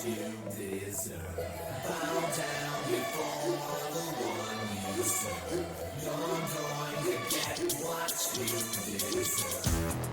you deserve. Bow down before the one you serve. You're going to get what you deserve.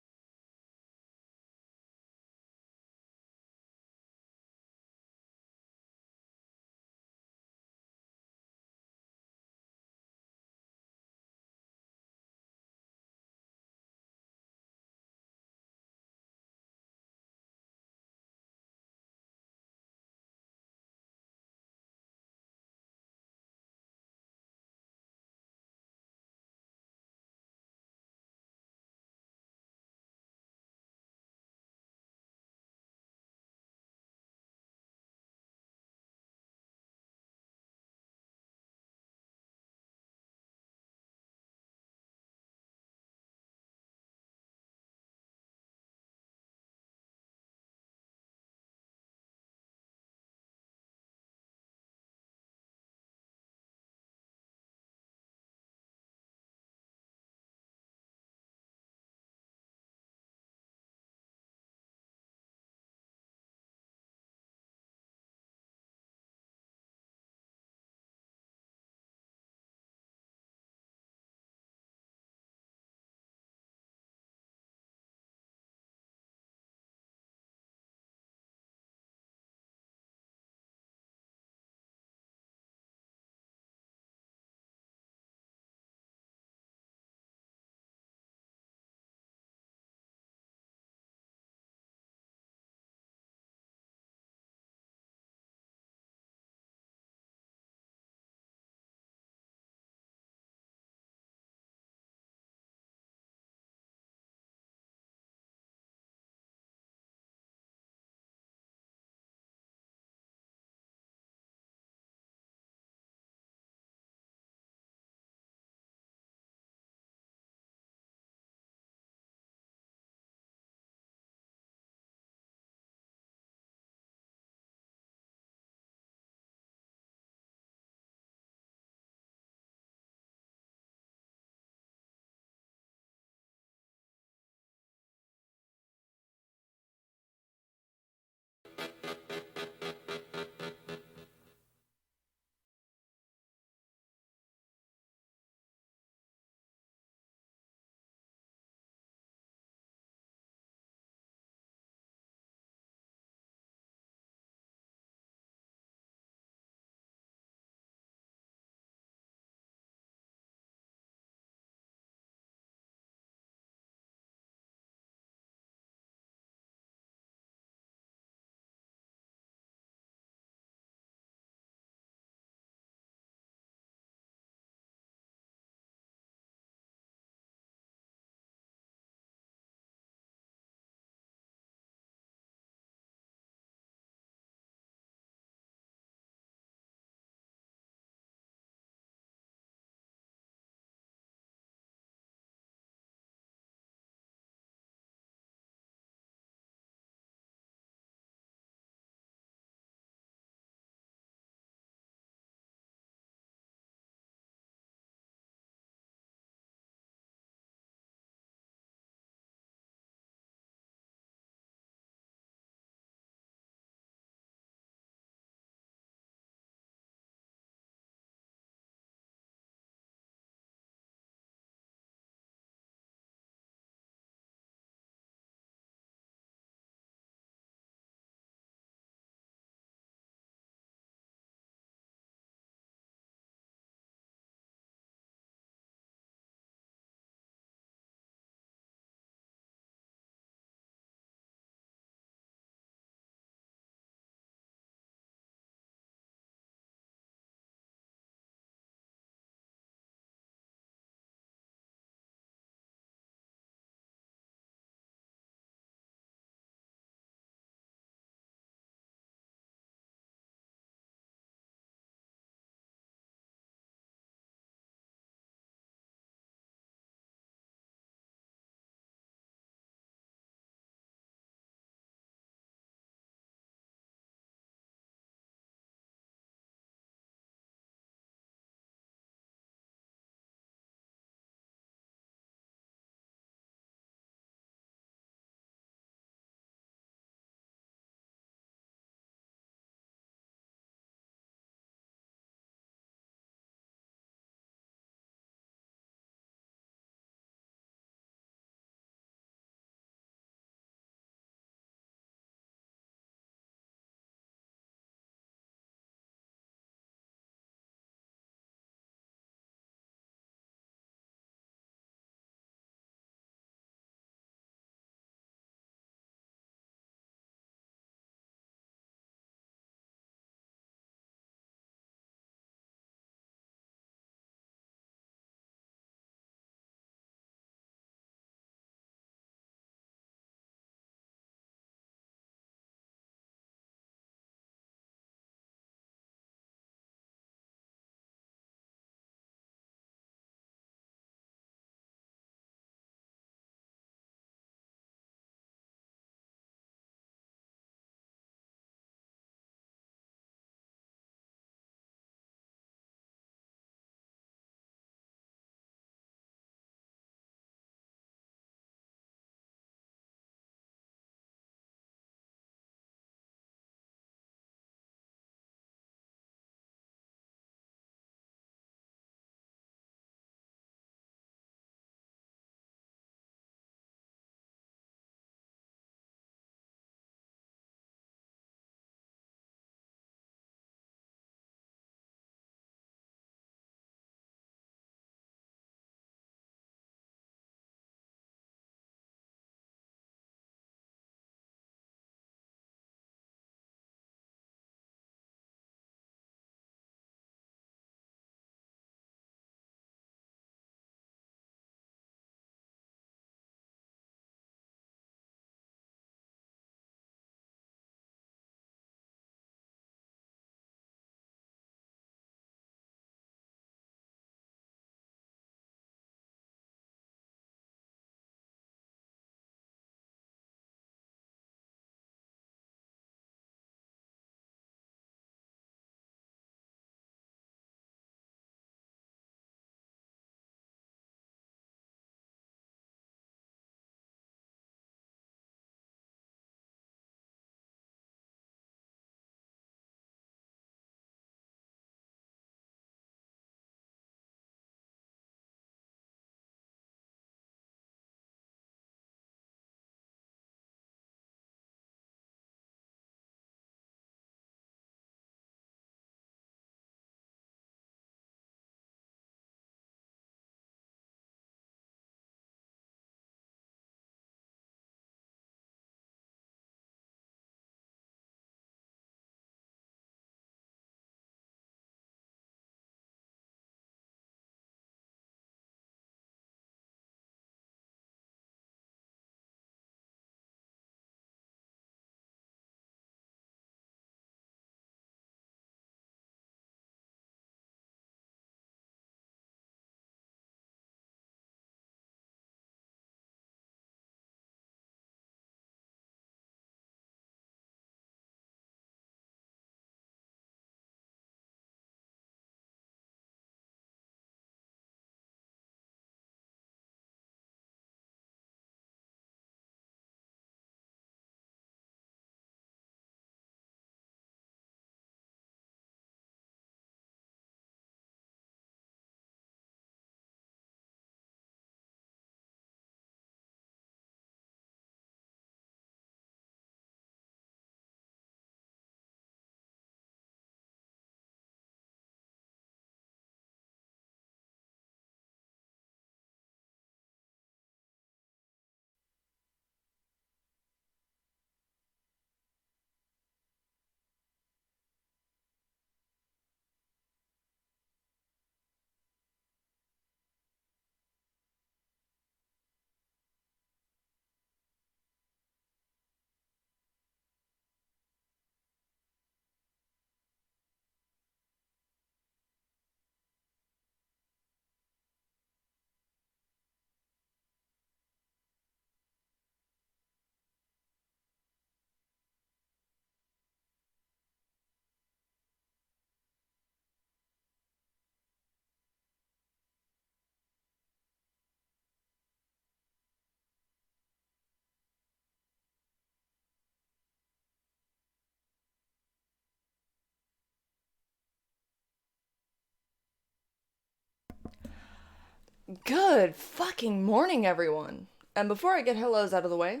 Good fucking morning, everyone. And before I get hellos out of the way,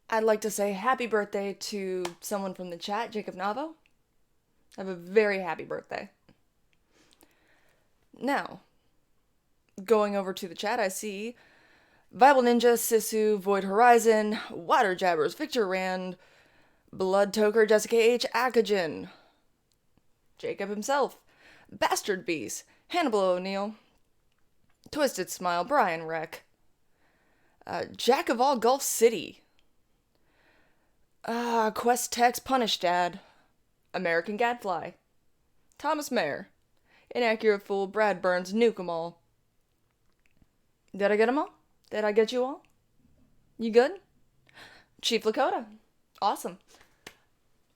I'd like to say happy birthday to someone from the chat, Jacob Navo. Have a very happy birthday. Now, going over to the chat, I see Bible Ninja, Sisu, Void Horizon, Water Jabbers, Victor Rand, Blood Toker, Jessica H, Akagen, Jacob himself, Bastard Beast, Hannibal O'Neill, Twisted Smile, Brian Reck, Jack of All Gulf City, Quest Text, Punish Dad, American Gadfly, Thomas Mayer, Inaccurate Fool, Brad Burns, Nuke 'em all. Did I get 'em all? Did I get you all? You good? Chief Lakota. Awesome.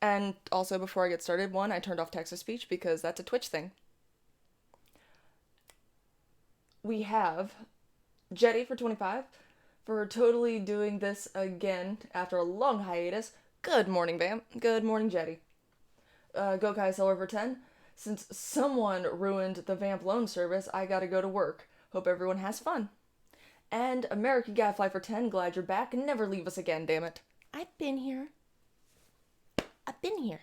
And also, before I get started, I turned off text to speech because that's a Twitch thing. We have Jetty for 25 for totally doing this again after a long hiatus. Good morning, Bam. Good morning, Jetty. Gokai Seller for 10. Since someone ruined the Vamp loan service, I gotta go to work. Hope everyone has fun. And American Gadfly for 10. Glad you're back. Never leave us again, damn it. I've been here. I've been here.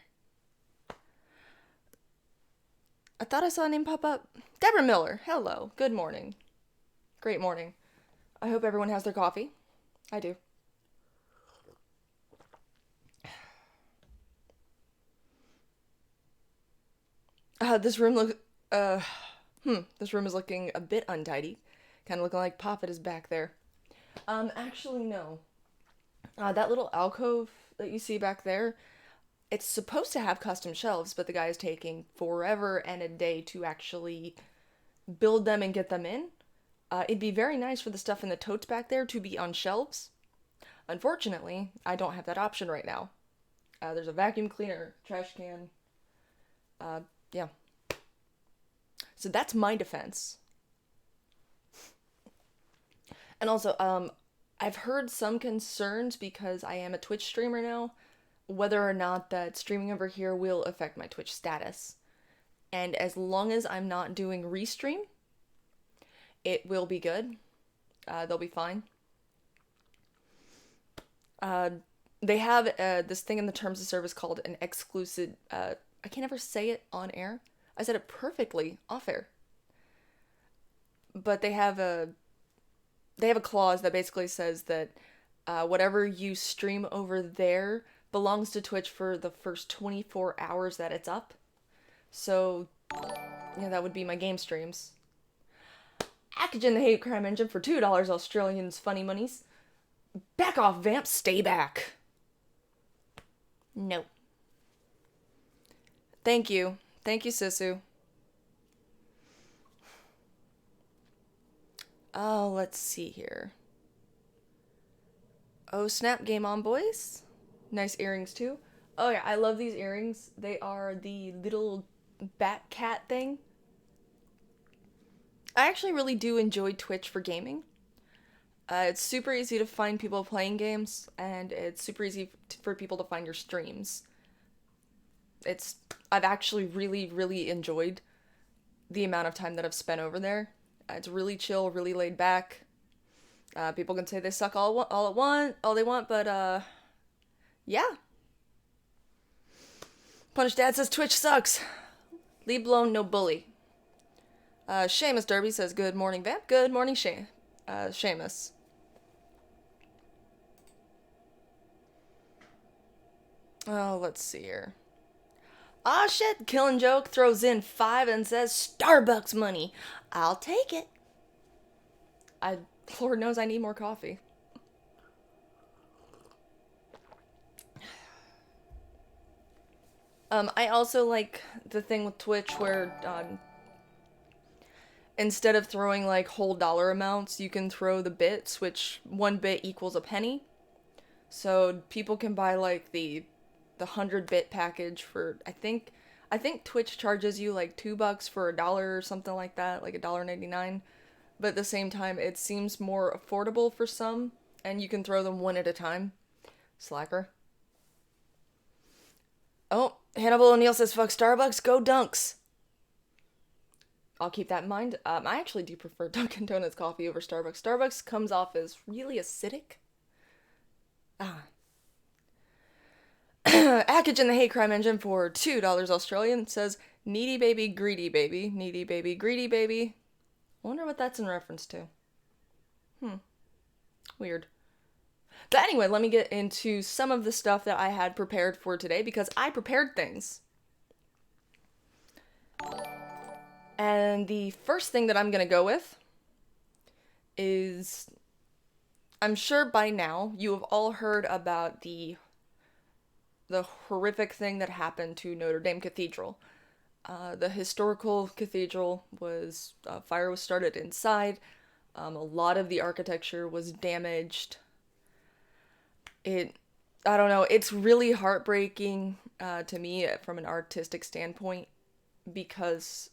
I thought I saw a name pop up. Deborah Miller. Hello. Good morning. Great morning. I hope everyone has their coffee. I do. This room is looking a bit untidy. Kind of looking like Poppet is back there. Actually, no. That little alcove that you see back there, it's supposed to have custom shelves, but the guy is taking forever and a day to actually build them and get them in. It'd be very nice for the stuff in the totes back there to be on shelves. Unfortunately, I don't have that option right now. There's a vacuum cleaner, trash can. Yeah. So that's my defense. And also, I've heard some concerns because I am a Twitch streamer now, whether or not that streaming over here will affect my Twitch status. And as long as I'm not doing restream, it will be good. They'll be fine. They have this thing in the terms of service called an exclusive. I can't ever say it on air. I said it perfectly off air. But they have a clause that basically says that whatever you stream over there belongs to Twitch for the first 24 hours that it's up. So, yeah, that would be my game streams. Akagen the Hate Crime Engine for $2 Australians funny monies. Back off, Vamp, stay back. No. Thank you. Thank you, Sisu. Oh, let's see here. Oh, snap, game on, boys. Nice earrings, too. Oh, yeah, I love these earrings. They are the little bat cat thing. I actually really do enjoy Twitch for gaming. It's super easy to find people playing games, and it's super easy for people to find your streams. I've actually really, really enjoyed the amount of time that I've spent over there. It's really chill, really laid back. People can say they suck all they want, but yeah. Punish Dad says Twitch sucks. Leave alone, no bully. Seamus Derby says good morning, Vamp. Good morning, Seamus. Oh, let's see here. Ah, shit, Killing Joke throws in 5 and says Starbucks money. I'll take it. Lord knows I need more coffee. I also like the thing with Twitch where, instead of throwing, like, whole dollar amounts, you can throw the bits, which 1 bit equals a penny. So people can buy, like, the 100-bit package for, I think Twitch charges you, like, $2 for $1 or something like that, like $1.99. But at the same time, it seems more affordable for some, and you can throw them one at a time. Slacker. Oh, Hannibal O'Neill says, fuck Starbucks, go Dunks. I'll keep that in mind. I actually do prefer Dunkin' Donuts coffee over Starbucks. Starbucks comes off as really acidic. Ah. Ackage in the hate crime engine for $2 Australian says, needy baby, greedy baby, needy baby, greedy baby. I wonder what that's in reference to. Weird. But anyway, let me get into some of the stuff that I had prepared for today because I prepared things. And the first thing that I'm going to go with is, I'm sure by now you have all heard about the horrific thing that happened to Notre Dame Cathedral. The historical cathedral was, fire was started inside. A lot of the architecture was damaged. I don't know, it's really heartbreaking to me from an artistic standpoint because,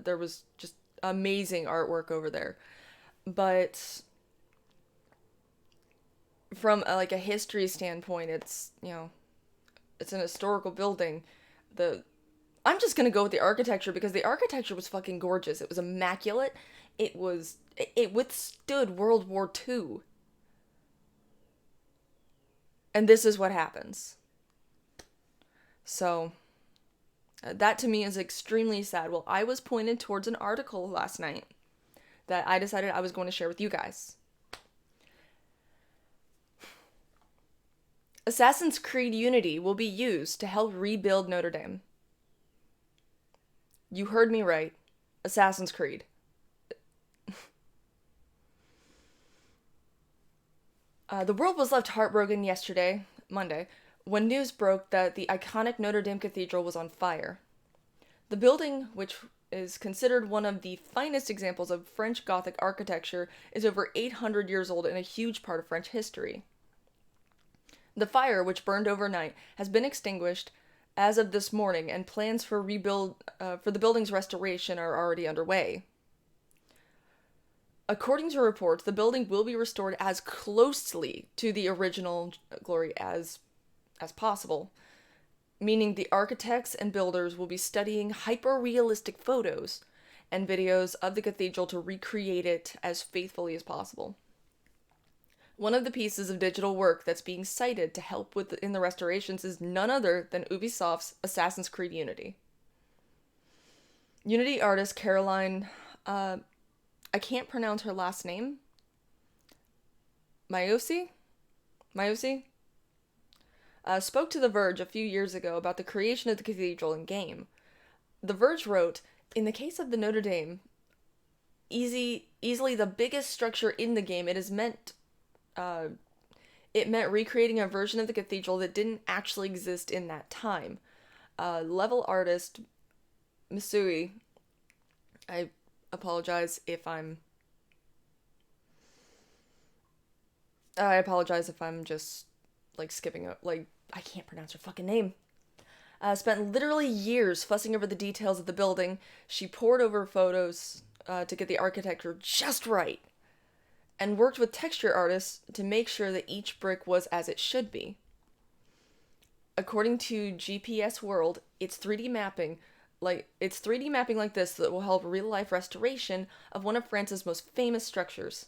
there was just amazing artwork over there. But from like a history standpoint, it's, it's an historical building. I'm just gonna go with the architecture because the architecture was fucking gorgeous. It was immaculate. It withstood World War II. And this is what happens. So, that to me is extremely sad. Well, I was pointed towards an article last night that I decided I was going to share with you guys. Assassin's Creed Unity will be used to help rebuild Notre Dame. You heard me right. Assassin's Creed. The world was left heartbroken yesterday, Monday, when news broke that the iconic Notre Dame Cathedral was on fire. The building, which is considered one of the finest examples of French Gothic architecture, is over 800 years old and a huge part of French history. The fire, which burned overnight, has been extinguished as of this morning, and plans for the building's restoration are already underway. According to reports, the building will be restored as closely to the original glory as possible, meaning the architects and builders will be studying hyper-realistic photos and videos of the cathedral to recreate it as faithfully as possible. One of the pieces of digital work that's being cited to help in the restorations is none other than Ubisoft's Assassin's Creed Unity. Unity artist Caroline, I can't pronounce her last name. Mayosi, spoke to The Verge a few years ago about the creation of the cathedral in game. The Verge wrote, in the case of the Notre Dame, easily the biggest structure in the game, it meant recreating a version of the cathedral that didn't actually exist in that time. Level artist Misui, I apologize if I'm just like skipping I can't pronounce her fucking name. Spent literally years fussing over the details of the building. She pored over photos to get the architecture just right, and worked with texture artists to make sure that each brick was as it should be. According to GPS World, it's 3D mapping like this that will help real-life restoration of one of France's most famous structures.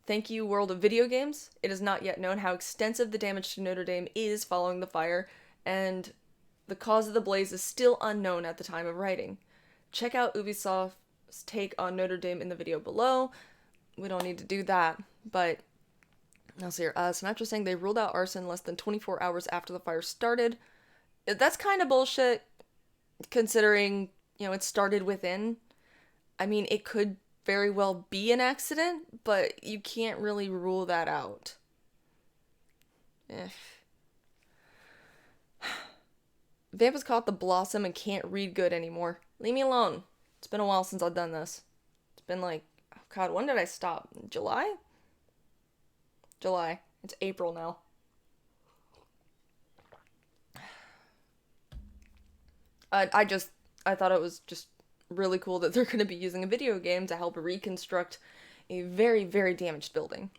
Thank you, world of video games. It is not yet known how extensive the damage to Notre Dame is following the fire, and the cause of the blaze is still unknown at the time of writing. Check out Ubisoft's take on Notre Dame in the video below. We don't need to do that, but I'll see here. Sinatra saying they ruled out arson less than 24 hours after the fire started. That's kind of bullshit, considering, it started within. I mean, it could very well be an accident, but you can't really rule that out. Vamp has caught the blossom and can't read good anymore. Leave me alone. It's been a while since I've done this. It's been like, oh God, when did I stop? July? It's April now. I thought it was just really cool that they're going to be using a video game to help reconstruct a very, very damaged building.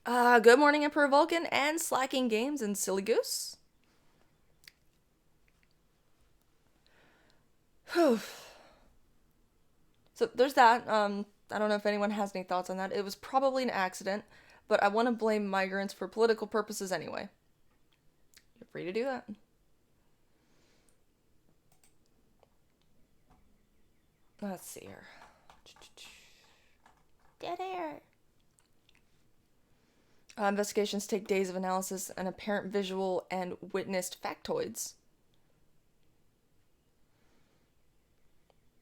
Good morning, Emperor Vulcan and Slacking Games and Silly Goose. So there's that. I don't know if anyone has any thoughts on that. It was probably an accident, but I want to blame migrants for political purposes anyway. You're free to do that. Let's see here. Dead air. Investigations take days of analysis and apparent visual and witnessed factoids.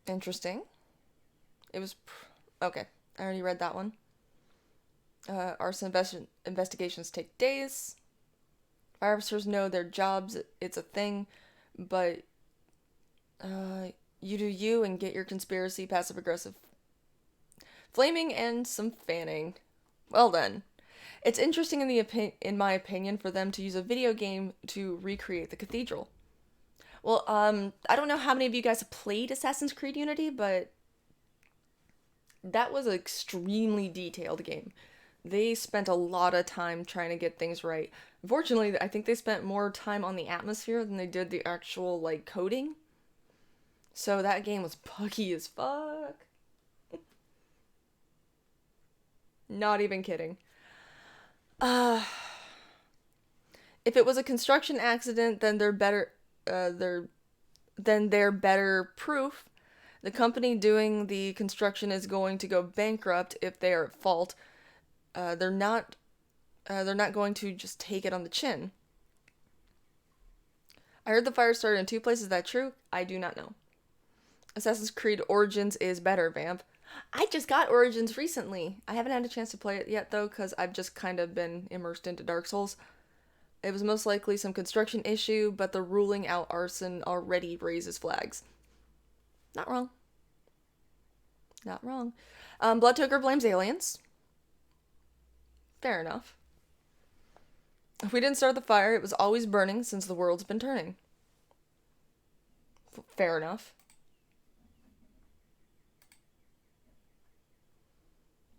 Interesting. It was... Okay, I already read that one. Arson investigations take days. Fire officers know their jobs. It's a thing. But you do you and get your conspiracy passive-aggressive flaming and some fanning. Well then. It's interesting in my opinion for them to use a video game to recreate the cathedral. Well, I don't know how many of you guys have played Assassin's Creed Unity, but that was an extremely detailed game. They spent a lot of time trying to get things right. Unfortunately, I think they spent more time on the atmosphere than they did the actual, like, coding. So that game was buggy as fuck. Not even kidding. If it was a construction accident, then they're better proof. The company doing the construction is going to go bankrupt if they are at fault. They're not going to just take it on the chin. I heard the fire started in 2 places. Is that true? I do not know. Assassin's Creed Origins is better, Vamp. I just got Origins recently. I haven't had a chance to play it yet, though, because I've just kind of been immersed into Dark Souls. It was most likely some construction issue, but the ruling out arson already raises flags. Not wrong. Not wrong. Bloodtoker blames aliens. Fair enough. If we didn't start the fire, it was always burning since the world's been turning. Fair enough.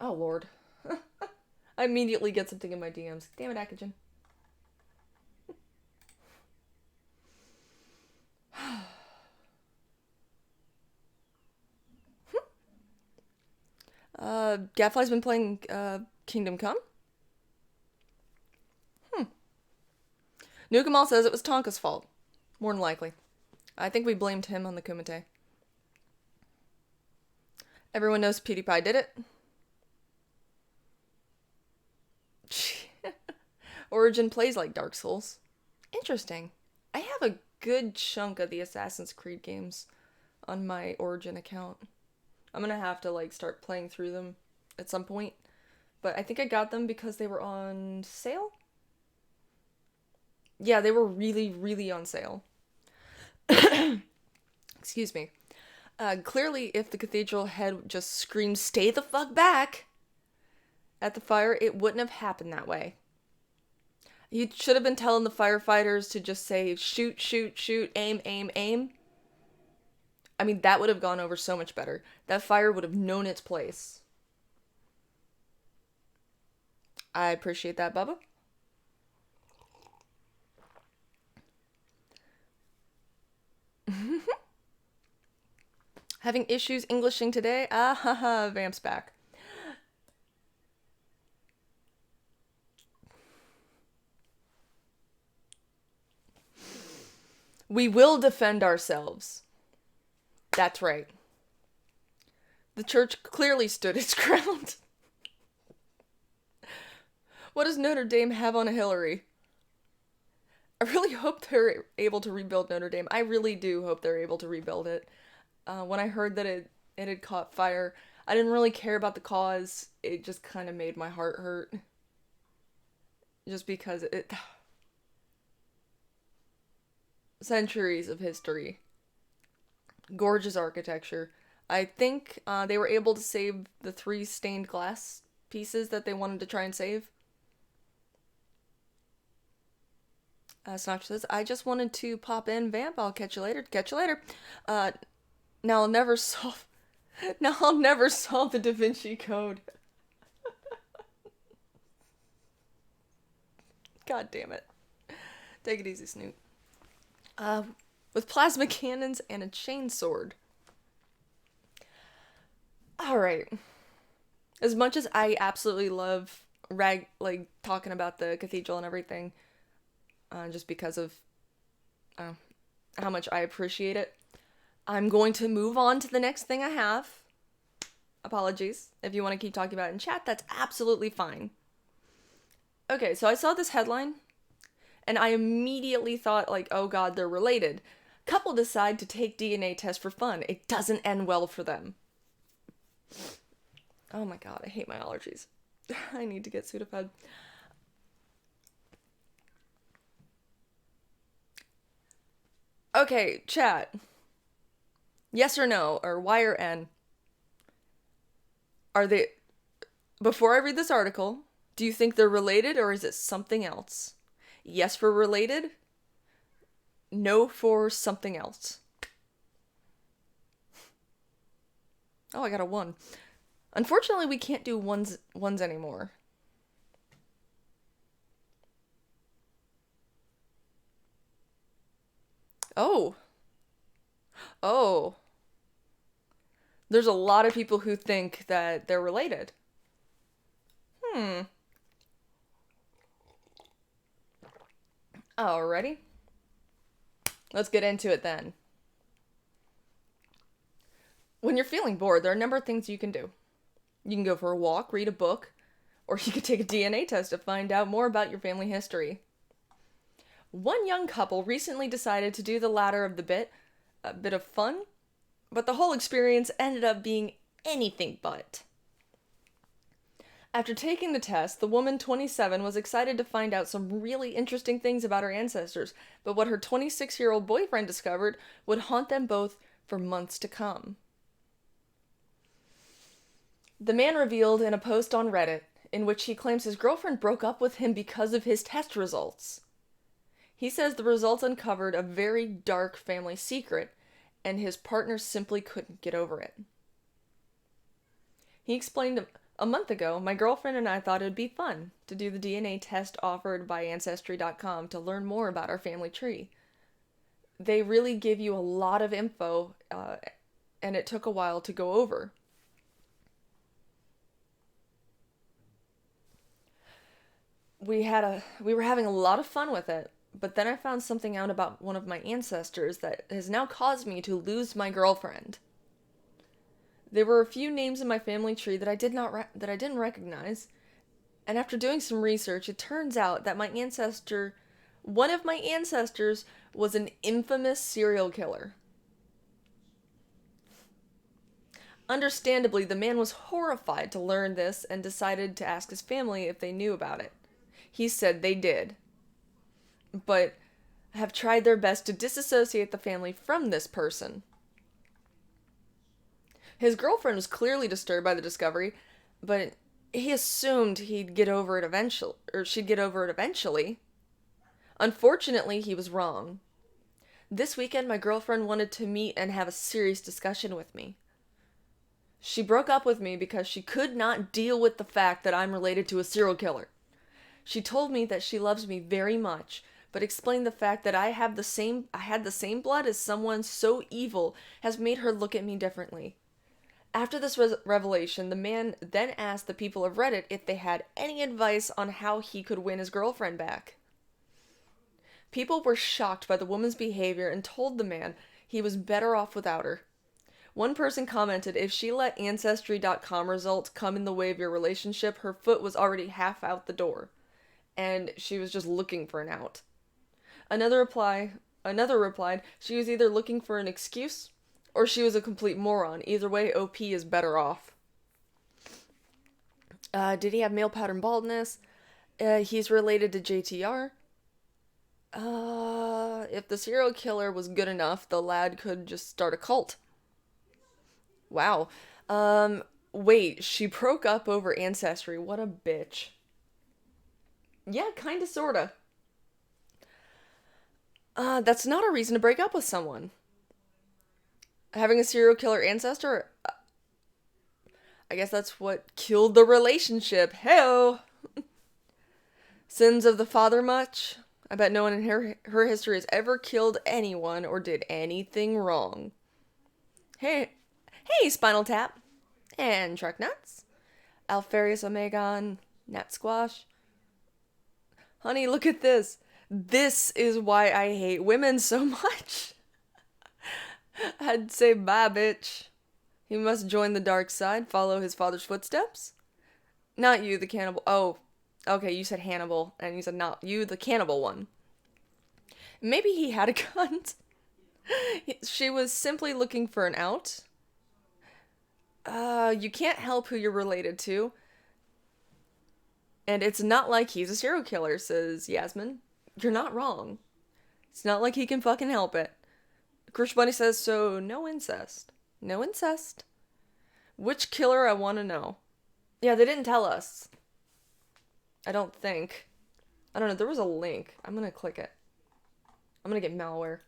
Oh, Lord. I immediately get something in my DMs. Damn it, Akajan. Gadfly's been playing Kingdom Come? Nukamal says it was Tonka's fault. More than likely. I think we blamed him on the Kumite. Everyone knows PewDiePie did it. Origin plays like Dark Souls. Interesting. I have a good chunk of the Assassin's Creed games on my Origin account. I'm gonna have to, like, start playing through them at some point. But I think I got them because they were on sale? Yeah, they were really, really on sale. Excuse me. Clearly, if the cathedral had just screamed, "Stay the fuck back!" at the fire, it wouldn't have happened that way. You should have been telling the firefighters to just say, "Shoot, shoot, shoot, aim, aim, aim." I mean, that would have gone over so much better. That fire would have known its place. I appreciate that, Bubba. Having issues Englishing today? Ah, haha, Vamp's back. We will defend ourselves. That's right. The church clearly stood its ground. What does Notre Dame have on Hillary? I really hope they're able to rebuild Notre Dame. I really do hope they're able to rebuild it. When I heard that it had caught fire, I didn't really care about the cause. It just kind of made my heart hurt. Just because it... Centuries of history. Gorgeous architecture. I think they were able to save the 3 stained glass pieces that they wanted to try and save. Snatch says, I just wanted to pop in, Vamp. I'll catch you later. Catch you later. Now I'll never solve the Da Vinci Code. God damn it. Take it easy, Snoot. with plasma cannons and a chainsword. Alright. As much as I absolutely love talking about the cathedral and everything, just because of how much I appreciate it, I'm going to move on to the next thing I have. Apologies. If you want to keep talking about it in chat, that's absolutely fine. Okay, so I saw this headline, and I immediately thought, like, oh god, they're related. Couple decide to take DNA test for fun. It doesn't end well for them. Oh my god, I hate my allergies. I need to get Sudafed. Okay, chat. Yes or no, or Y or N. Are they... Before I read this article, do you think they're related or is it something else? Yes for related. No for something else. Oh, I got a 1. Unfortunately, we can't do ones anymore. Oh. Oh. There's a lot of people who think that they're related. Alrighty. Let's get into it then. When you're feeling bored, there are a number of things you can do. You can go for a walk, read a book, or you could take a DNA test to find out more about your family history. One young couple recently decided to do the latter of the bit, a bit of fun, but the whole experience ended up being anything but. After taking the test, the woman, 27, was excited to find out some really interesting things about her ancestors, but what her 26-year-old boyfriend discovered would haunt them both for months to come. The man revealed in a post on Reddit, in which he claims his girlfriend broke up with him because of his test results. He says the results uncovered a very dark family secret, and his partner simply couldn't get over it. He explained, a month ago, my girlfriend and I thought it would be fun to do the DNA test offered by Ancestry.com to learn more about our family tree. They really give you a lot of info, and it took a while to go over. We were having a lot of fun with it, but then I found something out about one of my ancestors that has now caused me to lose my girlfriend. There were a few names in my family tree that I didn't recognize, and after doing some research, it turns out that one of my ancestors was an infamous serial killer. Understandably, the man was horrified to learn this and decided to ask his family if they knew about it. He said they did, but have tried their best to disassociate the family from this person. His girlfriend was clearly disturbed by the discovery, but he assumed she'd get over it eventually. Unfortunately, he was wrong. This weekend, my girlfriend wanted to meet and have a serious discussion with me. She broke up with me because she could not deal with the fact that I'm related to a serial killer. She told me that she loves me very much, but explained the fact that I had the same blood as someone so evil has made her look at me differently. After this revelation, the man then asked the people of Reddit if they had any advice on how he could win his girlfriend back. People were shocked by the woman's behavior and told the man he was better off without her. One person commented, if she let Ancestry.com results come in the way of your relationship, her foot was already half out the door, and she was just looking for an out. Another replied, she was either looking for an excuse or she was a complete moron. Either way, OP is better off. Did he have male pattern baldness? He's related to JTR. If the serial killer was good enough, the lad could just start a cult. Wow. Wait, she broke up over Ancestry. What a bitch. Yeah, kinda, sorta. That's not a reason to break up with someone. Having a serial killer ancestor, I guess that's what killed the relationship. Hey-o! Sins of the father much? I bet no one in her history has ever killed anyone or did anything wrong. Hey, Spinal Tap. And Truck Nuts. Alfarius Omegon. Nat Squash. Honey, look at this. This is why I hate women so much. I'd say bye, bitch. He must join the dark side, follow his father's footsteps. Not you, the cannibal. Oh, okay, you said Hannibal, and you said not you, the cannibal one. Maybe he had a gun. She was simply looking for an out. You can't help who you're related to. And it's not like he's a serial killer, says Yasmin. You're not wrong. It's not like he can fucking help it. Crucial Bunny says, so no incest. No incest. Which killer I want to know. Yeah, they didn't tell us. I don't think. I don't know, there was a link. I'm gonna click it. I'm gonna get malware.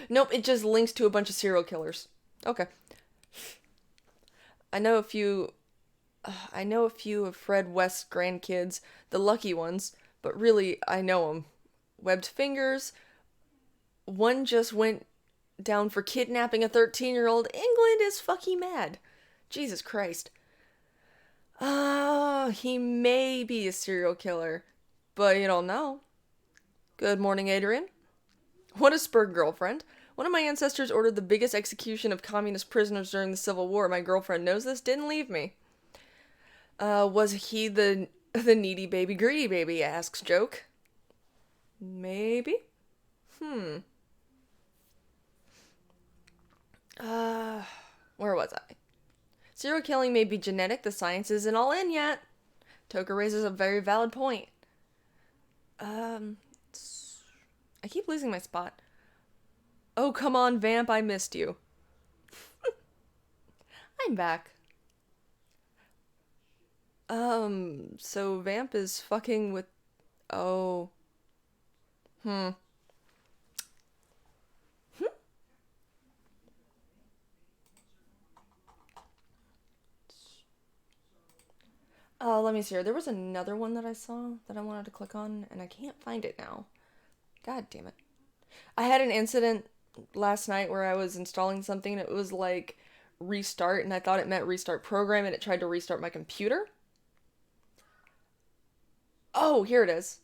Nope, it just links to a bunch of serial killers. Okay. I know a few of Fred West's grandkids, the lucky ones, but really, I know them. Webbed Fingers. One just went down for kidnapping a 13-year-old. England is fucking mad. Jesus Christ. He may be a serial killer, but you don't know. Good morning, Adrian. What a spur girlfriend. One of my ancestors ordered the biggest execution of communist prisoners during the Civil War. My girlfriend knows this, didn't leave me. Was he the needy baby, greedy baby, asks Joke. Maybe? Where was I? Serial killing may be genetic, the science isn't all in yet. Toka raises a very valid point. I keep losing my spot. Oh, come on, Vamp, I missed you. I'm back. So Vamp is fucking with... Oh. Let me see here. There was another one that I saw that I wanted to click on, and I can't find it now. God damn it. I had an incident last night where I was installing something, and it was like restart, and I thought it meant restart program, and it tried to restart my computer. Oh, here it is.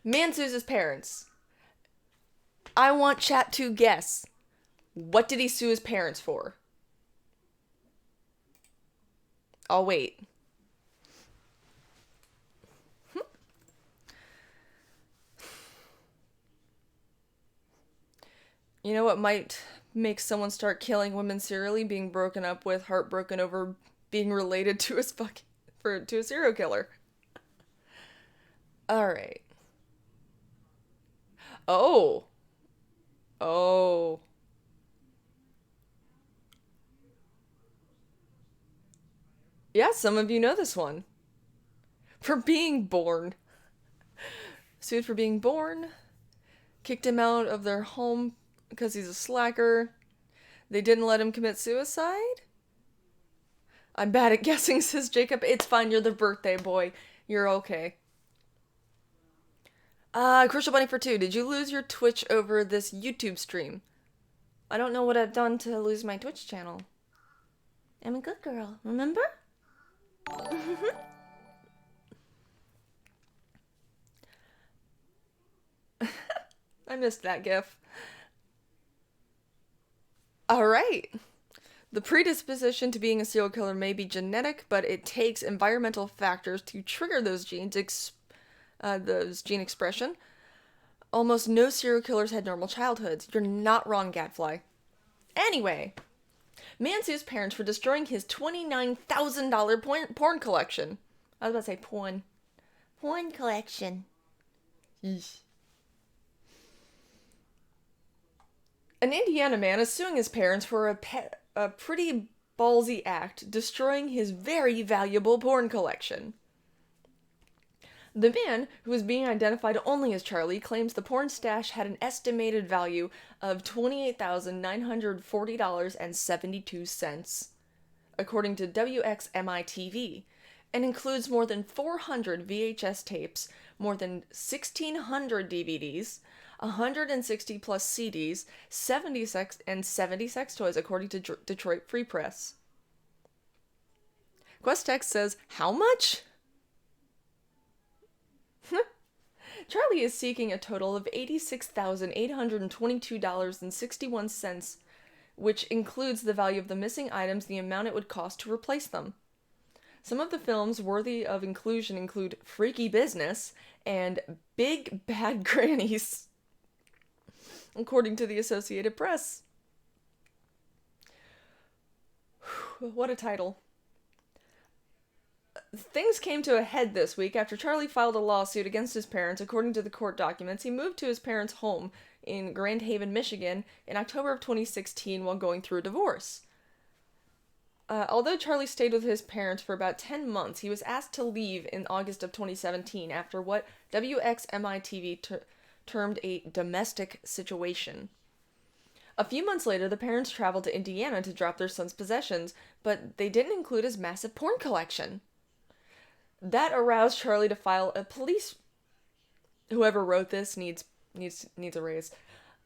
Man sues his parents. I want chat to guess. What did he sue his parents for? I'll wait. You know what might make someone start killing women serially? Being broken up with, heartbroken over being related to to a serial killer. Alright. Oh. Yeah, some of you know this one. For being born. Sued for being born. Kicked him out of their home because he's a slacker. They didn't let him commit suicide? I'm bad at guessing, says Jacob. It's fine, you're the birthday boy. You're okay. Crucial Bunny for 2. Did you lose your Twitch over this YouTube stream? I don't know what I've done to lose my Twitch channel. I'm a good girl, remember? I missed that gif. Alright. The predisposition to being a serial killer may be genetic, but it takes environmental factors to trigger those gene expression. Almost no serial killers had normal childhoods. You're not wrong, Gadfly. Anyway, man sues parents for destroying his $29,000 porn collection. I was about to say porn. Porn collection. Yeesh. An Indiana man is suing his parents for a pretty ballsy act, destroying his very valuable porn collection. The man, who is being identified only as Charlie, claims the porn stash had an estimated value of $28,940.72. according to WXMI-TV, and includes more than 400 VHS tapes, more than 1,600 DVDs, 160 plus CDs, 70 sex toys, according to Detroit Free Press. Questex says, how much? Charlie is seeking a total of $86,822.61, which includes the value of the missing items, the amount it would cost to replace them. Some of the films worthy of inclusion include Freaky Business and Big Bad Grannies, according to the Associated Press. What a title. Things came to a head this week after Charlie filed a lawsuit against his parents. According to the court documents, he moved to his parents' home in Grand Haven, Michigan in October of 2016 while going through a divorce. Although Charlie stayed with his parents for about 10 months, he was asked to leave in August of 2017 after what WXMI-TV termed a domestic situation. A few months later, the parents traveled to Indiana to drop their son's possessions, but they didn't include his massive porn collection. That aroused Charlie to file a police... Whoever wrote this needs a raise.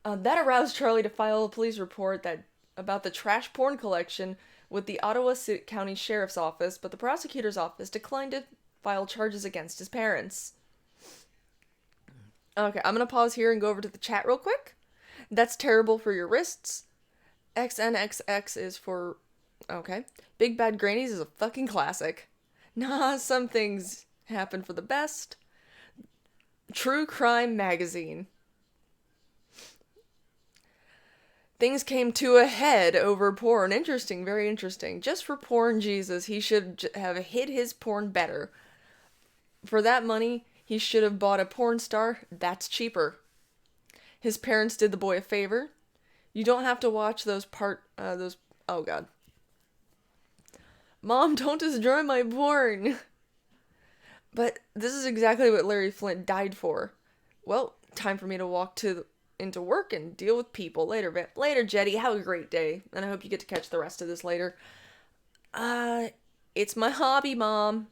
That aroused Charlie to file a police report about the trash porn collection with the Ottawa County Sheriff's Office, but the prosecutor's office declined to file charges against his parents. Okay, I'm gonna pause here and go over to the chat real quick. That's terrible for your wrists. XNXX is for... Okay. Big Bad Grannies is a fucking classic. Nah, some things happen for the best. True Crime Magazine. Things came to a head over porn. Interesting, very interesting. Just for porn Jesus, he should have hid his porn better. For that money, he should have bought a porn star. That's cheaper. His parents did the boy a favor. You don't have to watch those oh god. Mom, don't destroy my porn. But this is exactly what Larry Flint died for. Well, time for me to walk into work and deal with people. Later, Jetty. Have a great day. And I hope you get to catch the rest of this later. It's my hobby, Mom.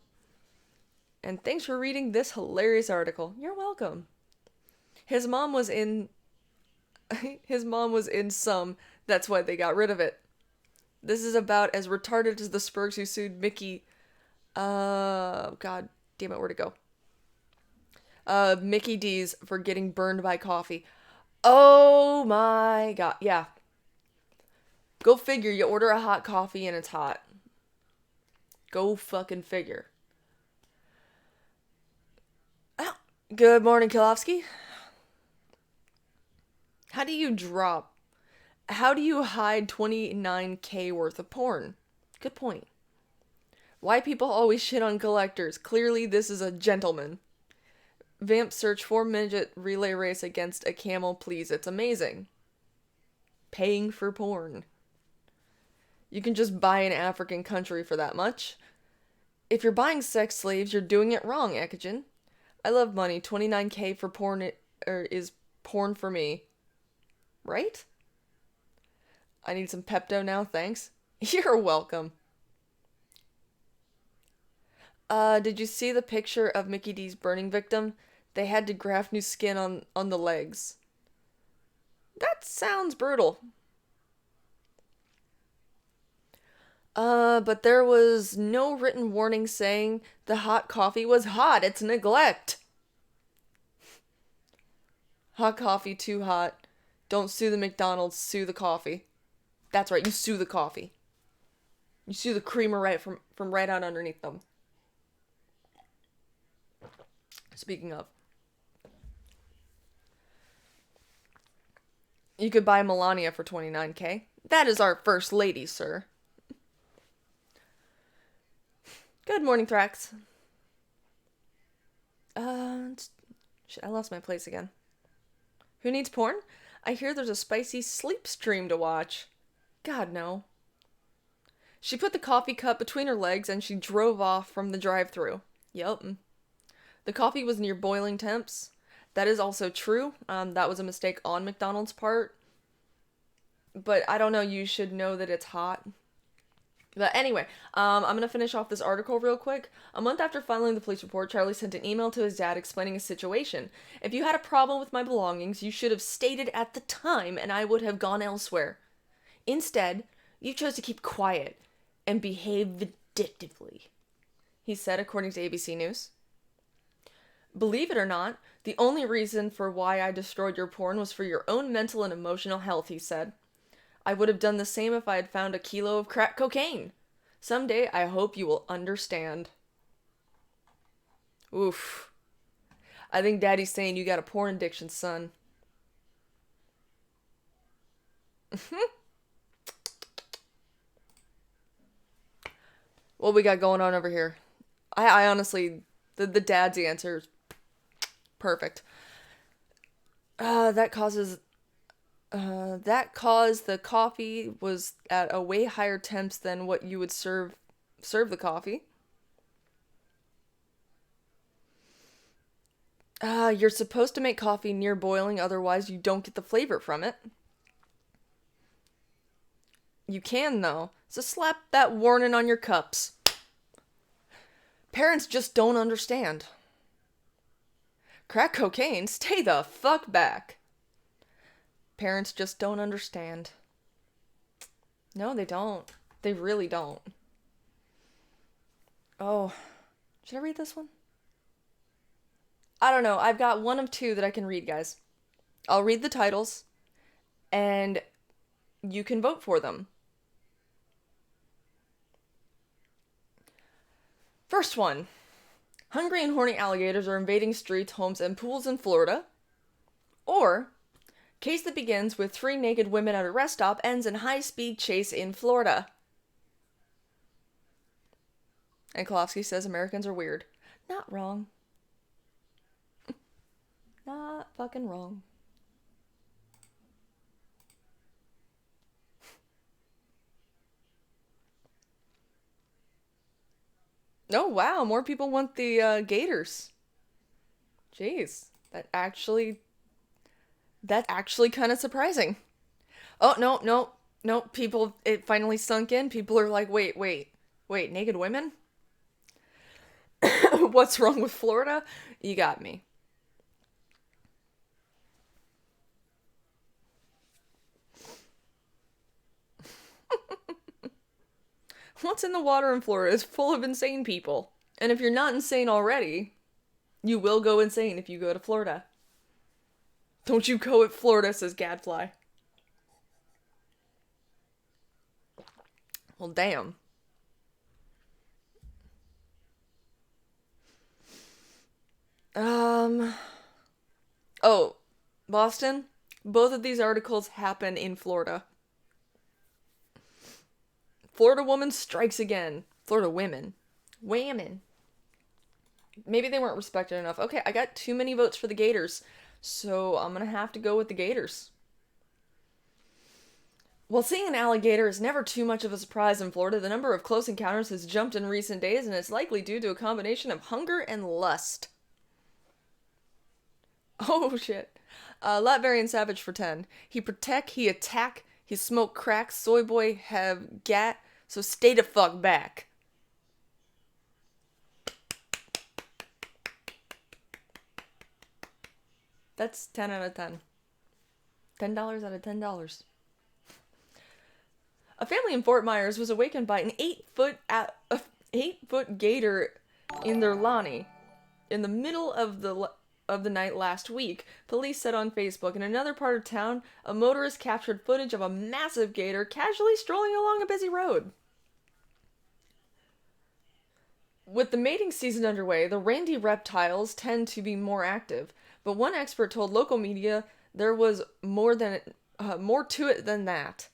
And thanks for reading this hilarious article. You're welcome. His mom was in some, that's why they got rid of it. This is about as retarded as the Spurgs who sued Mickey, god damn it, where'd it go? Mickey D's for getting burned by coffee. Oh my god, yeah. Go figure, you order a hot coffee and it's hot. Go fucking figure. Oh, good morning, Kilofsky. How do you hide 29K worth of porn? Good point. Why people always shit on collectors? Clearly this is a gentleman. Vamp search 4-minute relay race against a camel, please. It's amazing. Paying for porn. You can just buy an African country for that much. If you're buying sex slaves, you're doing it wrong, Ekijin. I love money. 29K for porn is porn for me. Right? I need some Pepto now, thanks. You're welcome. Did you see the picture of Mickey D's burning victim? They had to graft new skin on the legs. That sounds brutal. But there was no written warning saying the hot coffee was hot. It's neglect. Hot coffee, too hot. Don't sue the McDonald's, sue the coffee. That's right, you sue the coffee. You sue the creamer right from right out underneath them. Speaking of. You could buy Melania for 29K. That is our first lady, sir. Good morning, Thrax. Shit, I lost my place again. Who needs porn? I hear there's a spicy sleep stream to watch. God, no. She put the coffee cup between her legs and she drove off from the drive-thru. Yup. The coffee was near boiling temps. That is also true. That was a mistake on McDonald's part. But I don't know, you should know that it's hot. But anyway, I'm gonna finish off this article real quick. A month after filing the police report, Charlie sent an email to his dad explaining his situation. If you had a problem with my belongings, you should have stated at the time and I would have gone elsewhere. Instead, you chose to keep quiet and behave vindictively, he said, according to ABC News. Believe it or not, the only reason for why I destroyed your porn was for your own mental and emotional health, he said. I would have done the same if I had found a kilo of crack cocaine. Someday, I hope you will understand. Oof. I think Daddy's saying you got a porn addiction, son. What we got going on over here? I honestly, the dad's answer is perfect. That caused the coffee was at a way higher temps than what you would serve the coffee. You're supposed to make coffee near boiling, otherwise you don't get the flavor from it. You can, though, so slap that warning on your cups. Parents just don't understand. Crack cocaine? Stay the fuck back. Parents just don't understand. No, they don't. They really don't. Oh, should I read this one? I don't know. I've got one of two that I can read, guys. I'll read the titles, and you can vote for them. First one. Hungry and horny alligators are invading streets, homes, and pools in Florida. Or, case that begins with 3 naked women at a rest stop ends in high-speed chase in Florida. And Kolofsky says Americans are weird. Not wrong. Not fucking wrong. Oh, wow. More people want the gators. Jeez. That's actually kind of surprising. Oh, no. People, it finally sunk in. People are like, wait. Naked women? What's wrong with Florida? You got me. What's in the water in Florida is full of insane people. And if you're not insane already, you will go insane if you go to Florida. Don't you go at Florida, says Gadfly. Well, damn. Oh, Boston? Both of these articles happen in Florida. Florida woman strikes again. Florida women. Whammon. Maybe they weren't respected enough. Okay, I got too many votes for the Gators, so I'm gonna have to go with the Gators. While seeing an alligator is never too much of a surprise in Florida, the number of close encounters has jumped in recent days, and it's likely due to a combination of hunger and lust. Oh shit. Latverian Savage for 10. He protect, he attack, he smoke crack, soy boy have gat, so stay the fuck back. That's 10 out of 10. $10 out of $10. A family in Fort Myers was awakened by an 8-foot gator in their lani in the middle of the night last week, police said on Facebook. In another part of town, a motorist captured footage of a massive gator casually strolling along a busy road. With the mating season underway, the randy reptiles tend to be more active, but one expert told local media there was more to it than that.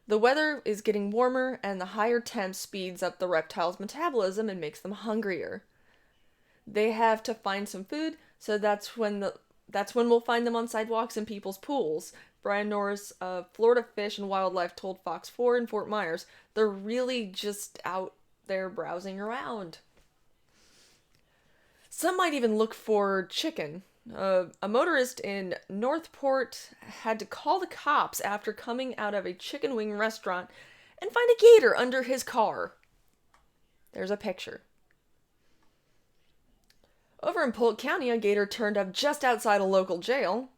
The weather is getting warmer, and the higher temps speeds up the reptiles' metabolism and makes them hungrier. They have to find some food, so that's when we'll find them on sidewalks and people's pools. Brian Norris of Florida Fish and Wildlife told Fox 4 in Fort Myers. They're really just out there browsing around. Some might even look for chicken. A motorist in Northport had to call the cops after coming out of a chicken wing restaurant and find a gator under his car. There's a picture. Over in Polk County, a gator turned up just outside a local jail.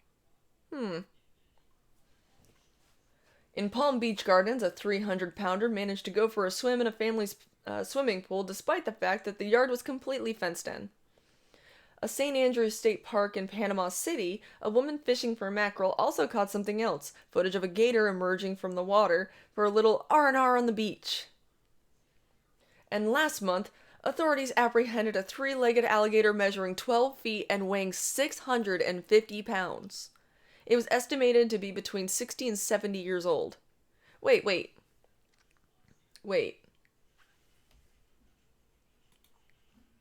In Palm Beach Gardens, a 300-pounder managed to go for a swim in a family's swimming pool despite the fact that the yard was completely fenced in. A St. Andrews State Park in Panama City, a woman fishing for mackerel also caught something else, footage of a gator emerging from the water for a little R&R on the beach. And last month, authorities apprehended a 3-legged alligator measuring 12 feet and weighing 650 pounds. It was estimated to be between 60 and 70 years old. Wait.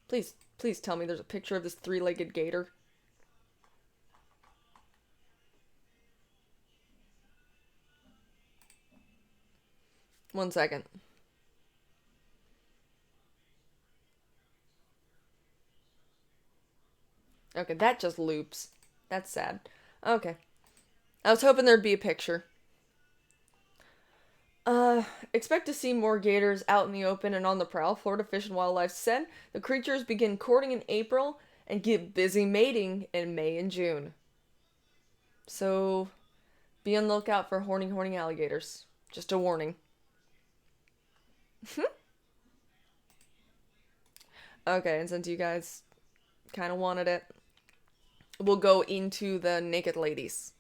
Please tell me there's a picture of this 3-legged gator. One second. Okay, that just loops. That's sad. Okay. I was hoping there'd be a picture. Expect to see more gators out in the open and on the prowl. Florida Fish and Wildlife said the creatures begin courting in April and get busy mating in May and June. So, be on the lookout for horny alligators. Just a warning. Okay, and since you guys kind of wanted it, we'll go into the naked ladies.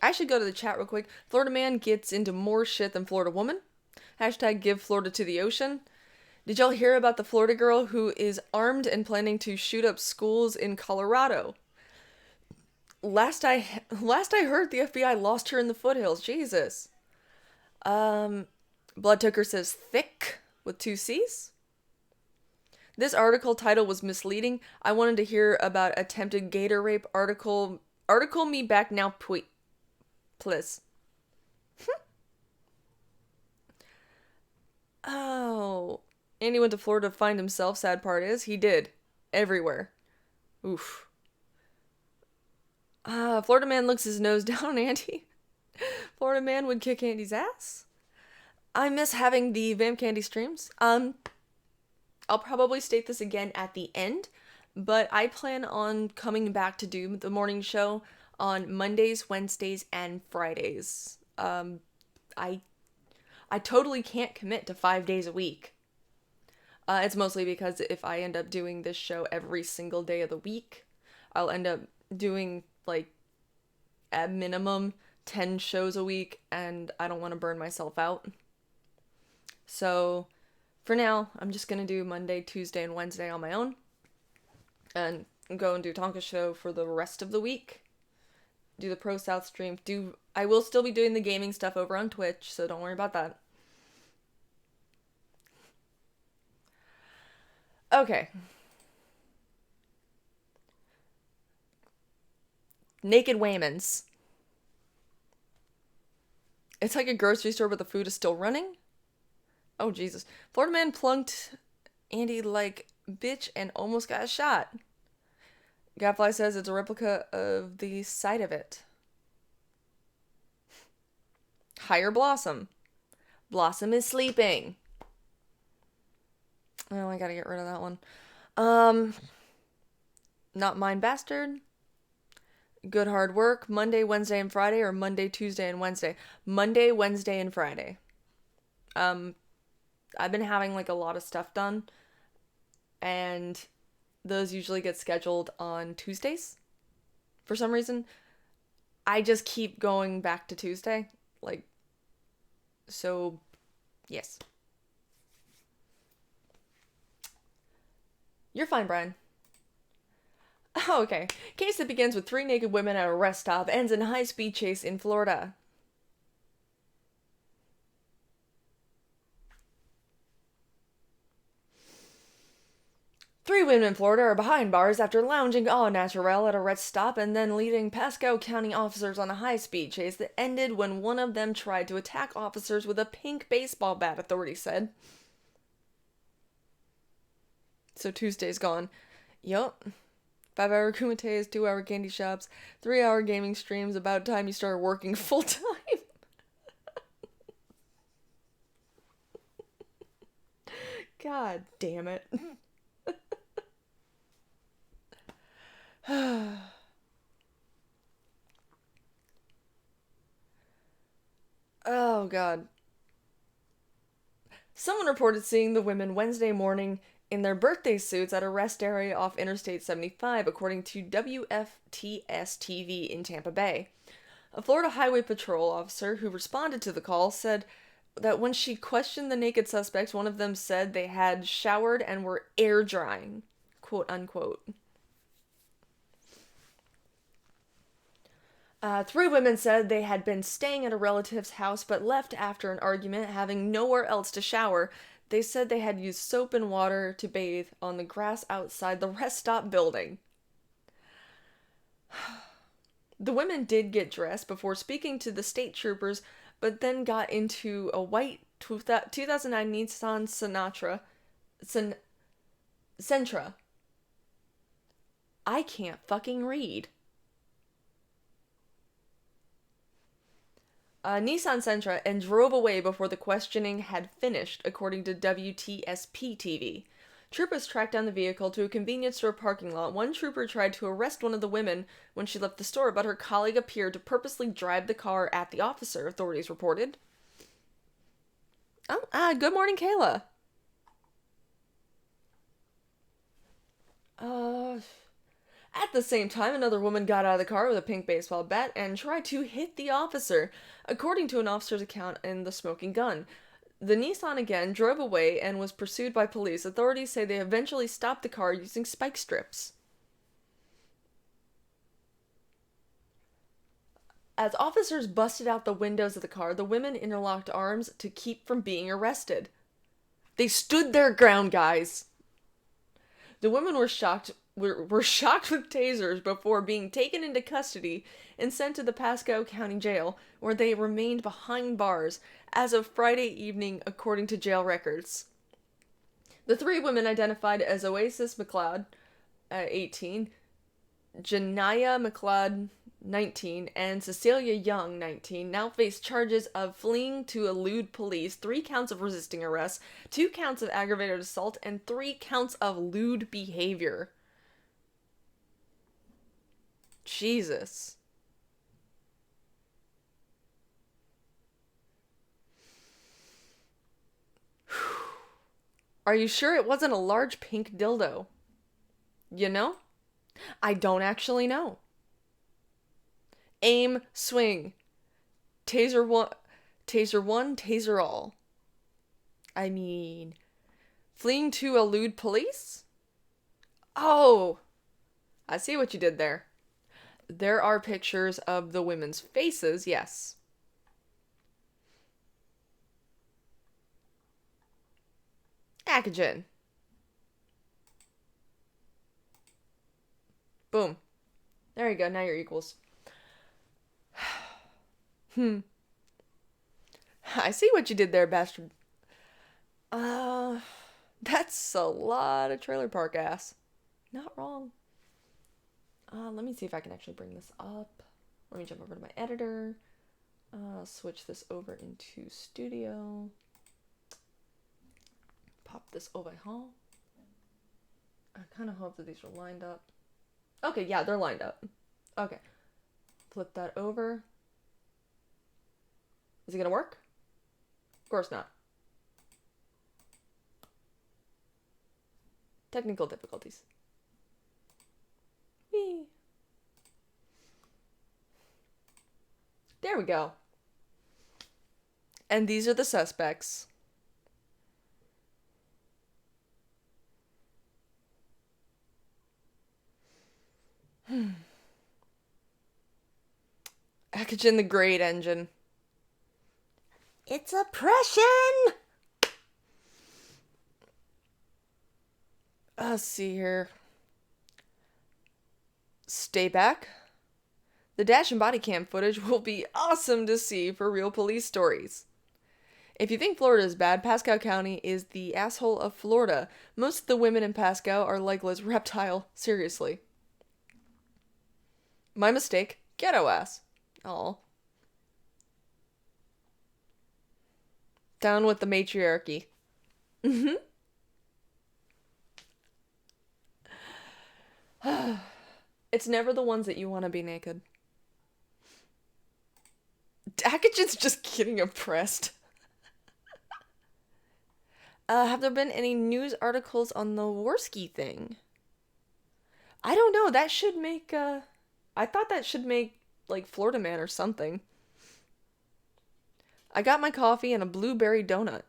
I should go to the chat real quick. Florida man gets into more shit than Florida woman. Hashtag give Florida to the ocean. Did y'all hear about the Florida girl who is armed and planning to shoot up schools in Colorado? Last I heard, the FBI lost her in the foothills. Jesus. Blood Tucker says thick with 2 C's. This article title was misleading. I wanted to hear about attempted gator rape. Article me back now, please. Oh. Andy went to Florida to find himself. Sad part is, he did. Everywhere. Oof. Florida man looks his nose down on Andy. Florida man would kick Andy's ass. I miss having the Vam Candy streams. I'll probably state this again at the end, but I plan on coming back to do the morning show on Mondays, Wednesdays, and Fridays. I totally can't commit to 5 days a week. It's mostly because if I end up doing this show every single day of the week, I'll end up doing, like, at minimum 10 shows a week, and I don't want to burn myself out. So, for now, I'm just going to do Monday, Tuesday, and Wednesday on my own, and go and do Tonka show for the rest of the week. Do the Pro South stream. I will still be doing the gaming stuff over on Twitch, so don't worry about that. Okay. Naked Waymans. It's like a grocery store, but the food is still running? Oh, Jesus. Florida man plunked Andy like bitch and almost got shot. Gadfly says it's a replica of the side of it. Higher Blossom. Blossom is sleeping. Oh, I gotta get rid of that one. Not Mine Bastard. Good Hard Work. Monday, Wednesday, and Friday, or Monday, Tuesday, and Wednesday? Monday, Wednesday, and Friday. I've been having, like, a lot of stuff done, and those usually get scheduled on Tuesdays. For some reason, I just keep going back to Tuesday. Like, so, yes. You're fine, Brian. Oh, okay. Case that begins with 3 naked women at a rest stop ends in high-speed chase in Florida. Three women in Florida are behind bars after lounging au naturel at a rest stop and then leading Pasco County officers on a high-speed chase that ended when one of them tried to attack officers with a pink baseball bat, authorities said. So Tuesday's gone. Yup. 5-hour kumites, 2-hour candy shops, 3-hour gaming streams, about time you start working full-time. God damn it. Oh, God. Someone reported seeing the women Wednesday morning in their birthday suits at a rest area off Interstate 75, according to WFTS TV in Tampa Bay. A Florida Highway Patrol officer who responded to the call said that when she questioned the naked suspects, one of them said they had showered and were air drying, quote unquote. Three women said they had been staying at a relative's house but left after an argument, having nowhere else to shower. They said they had used soap and water to bathe on the grass outside the rest stop building. The women did get dressed before speaking to the state troopers, but then got into a white 2009 Nissan Sentra. I can't fucking read. Nissan Sentra and drove away before the questioning had finished, according to WTSP TV. Troopers tracked down the vehicle to a convenience store parking lot. One trooper tried to arrest one of the women when she left the store, but her colleague appeared to purposely drive the car at the officer, authorities reported. Good morning, Kayla. At the same time, another woman got out of the car with a pink baseball bat and tried to hit the officer, according to an officer's account in The Smoking Gun. The Nissan again drove away and was pursued by police. Authorities say they eventually stopped the car using spike strips. As officers busted out the windows of the car, the women interlocked arms to keep from being arrested. They stood their ground, guys. The women were shocked with tasers before being taken into custody and sent to the Pasco County Jail, where they remained behind bars as of Friday evening, according to jail records. The three women, identified as Oasis McLeod, 18, Janiyah McLeod, 19, and Cecilia Young, 19, now face charges of fleeing to elude police, 3 counts of resisting arrest, 2 counts of aggravated assault, and 3 counts of lewd behavior. Jesus. Are you sure it wasn't a large pink dildo? You know? I don't actually know. Aim, swing. Taser one, taser all. I mean, fleeing to elude police? Oh, I see what you did there. There are pictures of the women's faces, yes. Akagen. Boom. There you go, now you're equals. I see what you did there, bastard. That's a lot of trailer park ass. Not wrong. Let me see if I can actually bring this up. Let me jump over to my editor. Switch this over into Studio. Pop this over here. I kind of hope that these are lined up. Okay, yeah, they're lined up. Okay. Flip that over. Is it gonna work? Of course not. Technical difficulties. Whee. There we go. And these are the suspects. Akagen the Great Engine. It's oppression! Let's see here. Stay back. The dash and body cam footage will be awesome to see for real police stories. If you think Florida is bad, Pasco County is the asshole of Florida. Most of the women in Pasco are legless reptile. Seriously. My mistake. Ghetto ass. Aw. Down with the matriarchy. It's never the ones that you want to be naked. Dakagen's just getting oppressed. Have there been any news articles on the Worski thing? I don't know. That should make, I thought that should make, like, Florida Man or something. I got my coffee and a blueberry donut.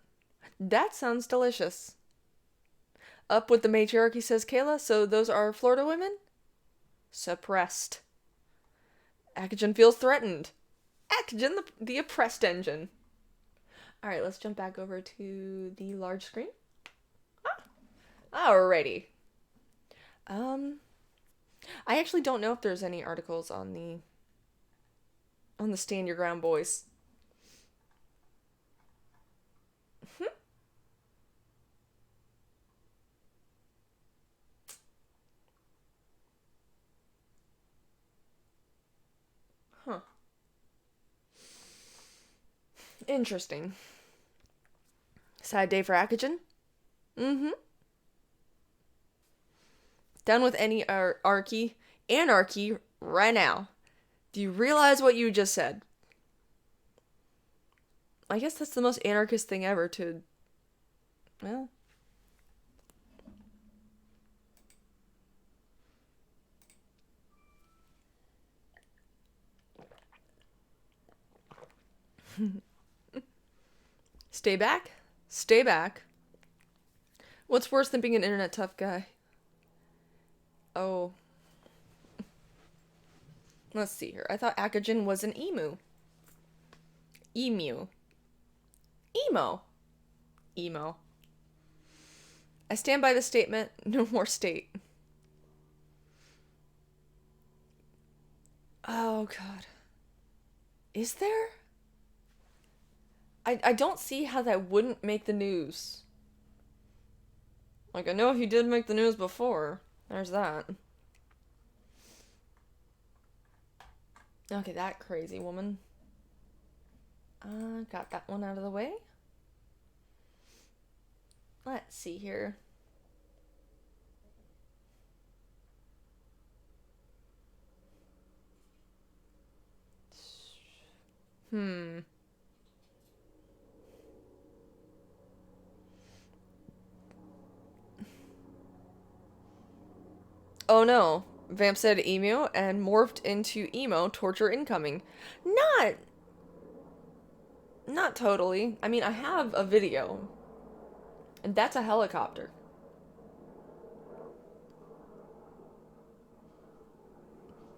That sounds delicious. Up with the matriarchy, says Kayla. So those are Florida women? Suppressed. Akagen feels threatened. Akagen, the oppressed engine. Alright, let's jump back over to the large screen. Alrighty. I actually don't know if there's any articles on the Stand Your Ground boys. Huh. Interesting. Sad day for Akagen? Mm-hmm. Done with any anarchy right now. Do you realize what you just said? I guess that's the most anarchist thing ever to... Well... Stay back. Stay back. What's worse than being an internet tough guy? Oh. Let's see here. I thought Akagen was an emu. Emu. Emo. Emo. I stand by the statement, no more state. Oh, God. Is there? I don't see how that wouldn't make the news. Like, I know he did make the news before. There's that. Okay, that crazy woman. Got that one out of the way. Let's see here. Oh no. Vamp said emu and morphed into emo, torture incoming. Not totally. I mean, I have a video. And that's a helicopter.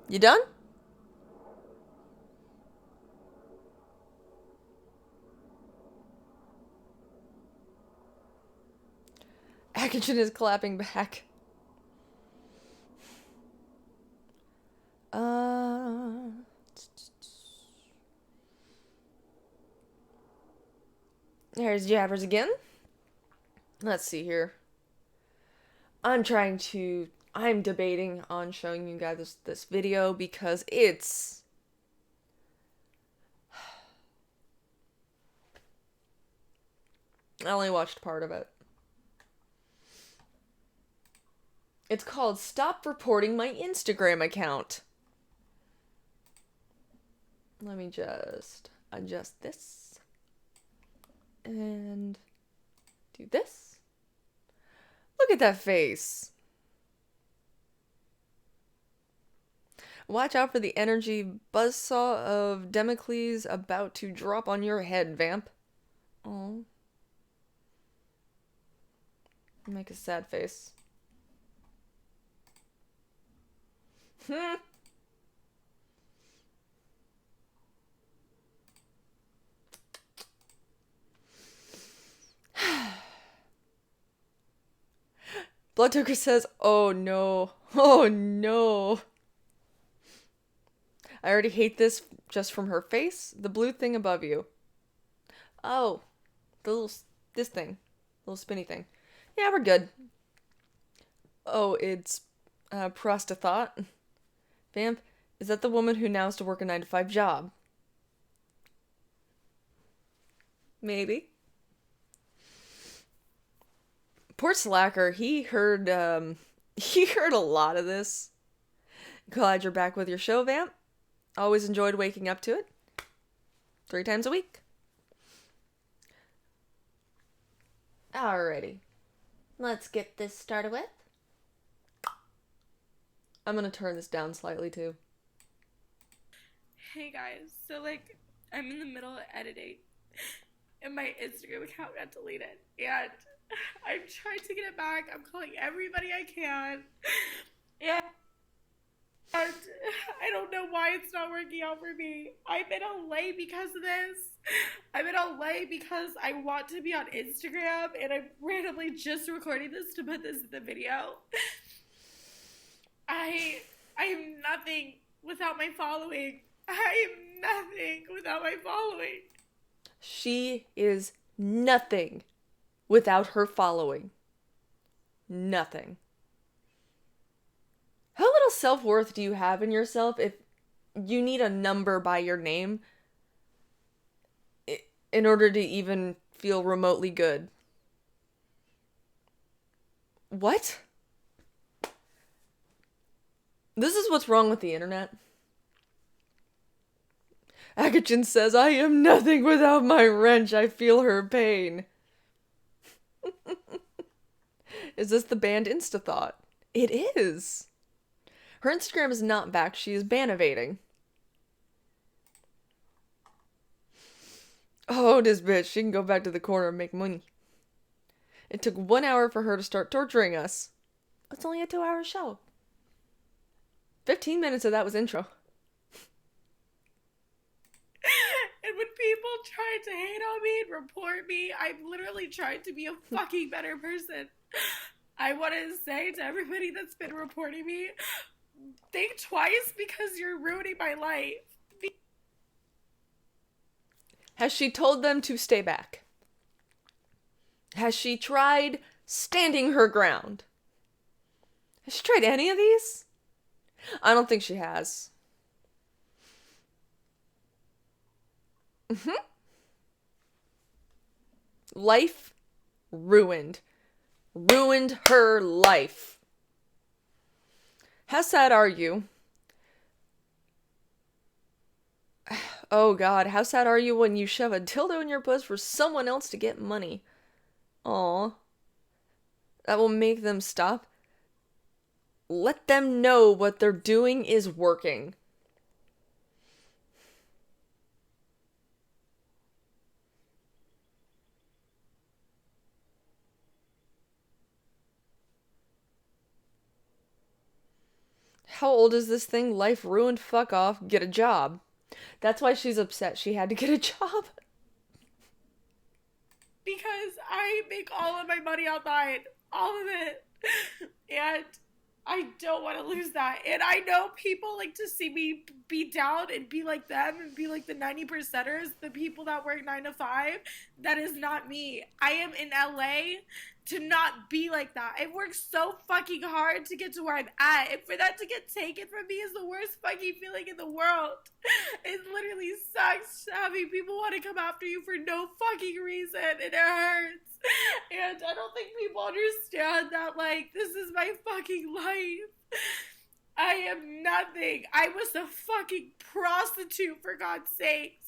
You done? Akagen is clapping back. There's Jabbers again. Let's see here. I'm debating on showing you guys this video because it's... I only watched part of it. It's called Stop Reporting My Instagram Account. Let me just adjust this. And do this. Look at that face. Watch out for the energy buzzsaw of Democles about to drop on your head, Vamp. Oh. Make a sad face. Blood Toker says, oh no. Oh no. I already hate this just from her face. The blue thing above you. Oh. This thing. Little spinny thing. Yeah, we're good. Oh, it's Prostathought. Vamp, is that the woman who now has to work a 9-to-5 job? Maybe. Poor Slacker, he heard a lot of this. Glad you're back with your show, Vamp. Always enjoyed waking up to it. 3 times a week. Alrighty. Let's get this started with. I'm gonna turn this down slightly too. Hey guys, so I'm in the middle of editing and my Instagram account got deleted and I'm trying to get it back. I'm calling everybody I can and I don't know why it's not working out for me. I'm in LA because of this. I'm in LA because I want to be on Instagram and I'm randomly just recording this to put this in the video. I am nothing without my following. I am nothing without my following. She is nothing without her following. Nothing. How little self-worth do you have in yourself if you need a number by your name in order to even feel remotely good? What? This is what's wrong with the internet. Akachin says, I am nothing without my wrench. I feel her pain. Is this the band Instathought? It is. Her Instagram is not back. She is ban evading. Oh, this bitch. She can go back to the corner and make money. It took 1 hour for her to start torturing us. It's only a 2-hour show. 15 minutes of that was intro. And when people try to hate on me and report me, I'm literally trying to be a fucking better person. I want to say to everybody that's been reporting me, think twice because you're ruining my life. Has she told them to stay back? Has she tried standing her ground? Has she tried any of these? I don't think she has. Life ruined. Ruined her life. How sad are you? Oh God, how sad are you when you shove a dildo in your puss for someone else to get money? Aw. That will make them stop. Let them know what they're doing is working. How old is this thing? Life ruined, fuck off, get a job. That's why she's upset she had to get a job. Because I make all of my money online. All of it. And I don't want to lose that. And I know people like to see me be down and be like them and be like the 90%ers, the people that work 9 to 5. That is not me. I am in LA to not be like that. I worked so fucking hard to get to where I'm at. And for that to get taken from me is the worst fucking feeling in the world. It literally sucks having people want to come after you for no fucking reason. And it hurts. And I don't think people understand that, like, this is my fucking life. I am nothing. I was a fucking prostitute, for God's sakes.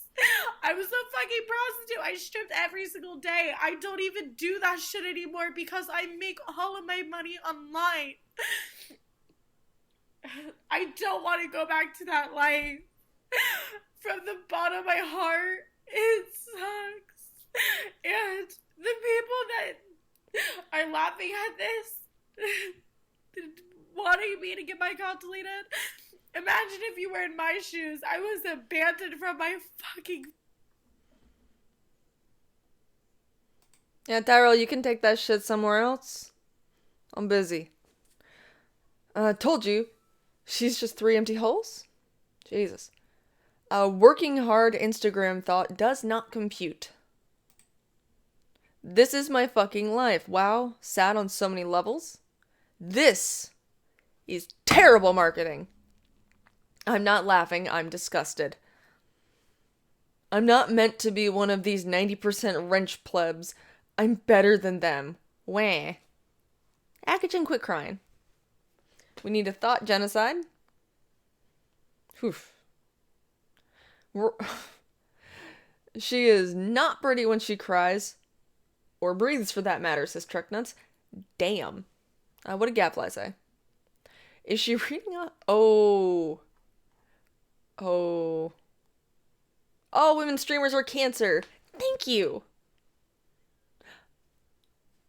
I was a fucking prostitute. I stripped every single day. I don't even do that shit anymore because I make all of my money online. I don't want to go back to that life. From the bottom of my heart, it sucks. And the people that are laughing at this, wanting me to get my account deleted, imagine if you were in my shoes. I was abandoned from my fucking... Yeah, Tyrell, you can take that shit somewhere else. I'm busy. Told you. She's just 3 empty holes? Jesus. Working hard Instagram thought does not compute. This is my fucking life. Wow, sad on so many levels. This is terrible marketing. I'm not laughing, I'm disgusted. I'm not meant to be one of these 90% wrench plebs. I'm better than them. Wah. Akachin, quit crying. We need a thought genocide. Whew. She is not pretty when she cries. Or breathes, for that matter, says Trucknuts. Damn. What did Gapfly say? Is she reading a... Oh. Oh. All women streamers are cancer. Thank you.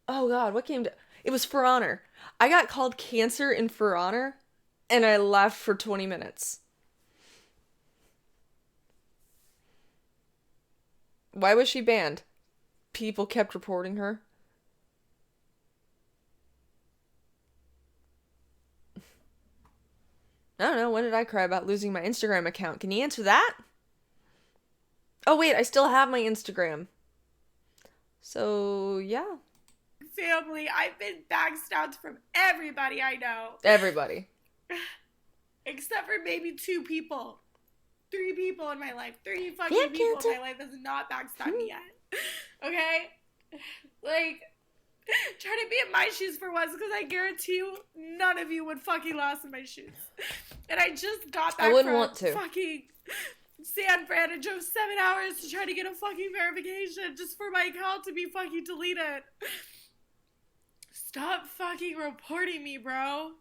Oh god, what came to... It was For Honor. I got called cancer in For Honor, and I laughed for 20 minutes. Why was she banned? People kept reporting her. I don't know, when did I cry about losing my Instagram account? Can you answer that? Oh wait, I still have my Instagram. So, yeah. Family, I've been backstabbed from everybody I know. Everybody. Except for maybe 2 people. 3 people in my life. 3 fucking people in my life that's not backstabbed me yet. Okay? Like, try to be in my shoes for once, because I guarantee you none of you would fucking last in my shoes. And I just got back from fucking San Fran and drove 7 hours to try to get a fucking verification just for my account to be fucking deleted. Stop fucking reporting me, bro.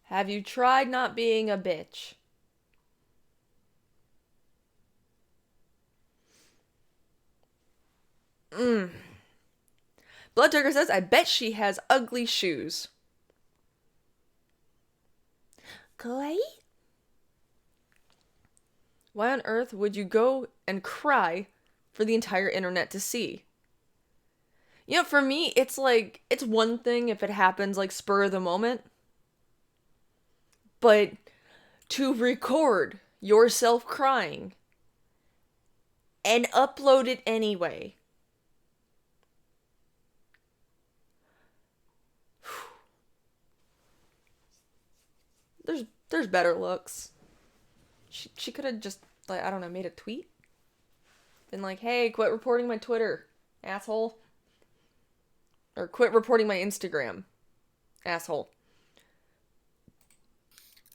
Have you tried not being a bitch? Blood Turker says, I bet she has ugly shoes. Kawaii? Why on earth would you go and cry for the entire internet to see? You know, for me, it's like, it's one thing if it happens like spur of the moment. But to record yourself crying and upload it anyway. There's better looks. She could have just, like, I don't know, made a tweet. Been like, hey, quit reporting my Twitter, asshole. Or quit reporting my Instagram, asshole.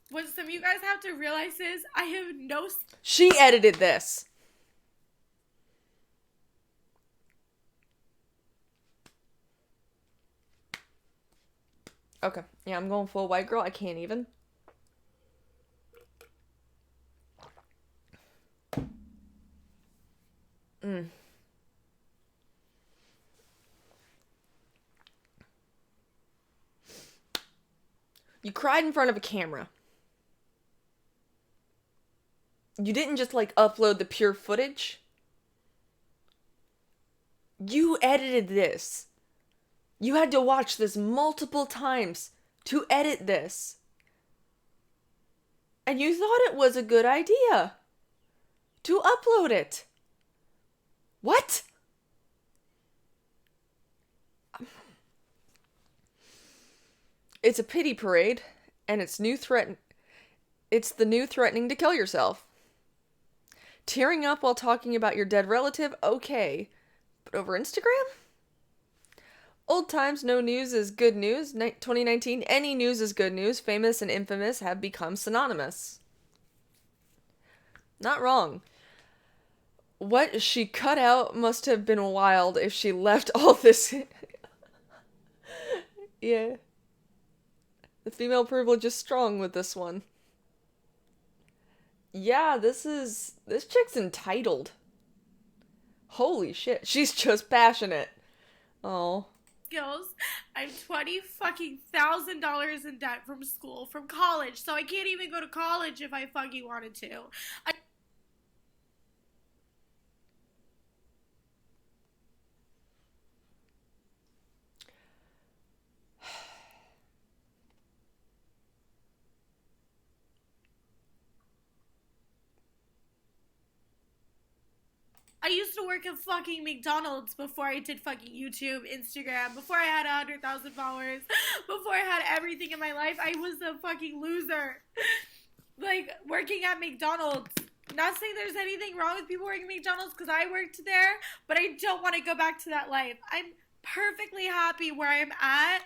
What some of you guys have to realize is I have no... She edited this. Okay. Yeah, I'm going full white girl. I can't even. You cried in front of a camera. You didn't just, like, upload the pure footage. You edited this. You had to watch this multiple times to edit this. And you thought it was a good idea to upload it. What? It's a pity parade, and it's the new threatening to kill yourself. Tearing up while talking about your dead relative, okay. But over Instagram? Old times, no news is good news. 2019, any news is good news. Famous and infamous have become synonymous. Not wrong. What she cut out must have been wild if she left all this... Yeah. The female privilege is strong with this one. Yeah, this chick's entitled. Holy shit, she's just passionate. Oh. Skills. I'm $20,000 in debt from school, from college, so I can't even go to college if I fucking wanted to. I used to work at fucking McDonald's before I did fucking YouTube, Instagram, before I had 100,000 followers, before I had everything in my life. I was a fucking loser. Like, working at McDonald's. Not saying there's anything wrong with people working at McDonald's, because I worked there, but I don't want to go back to that life. I'm perfectly happy where I'm at.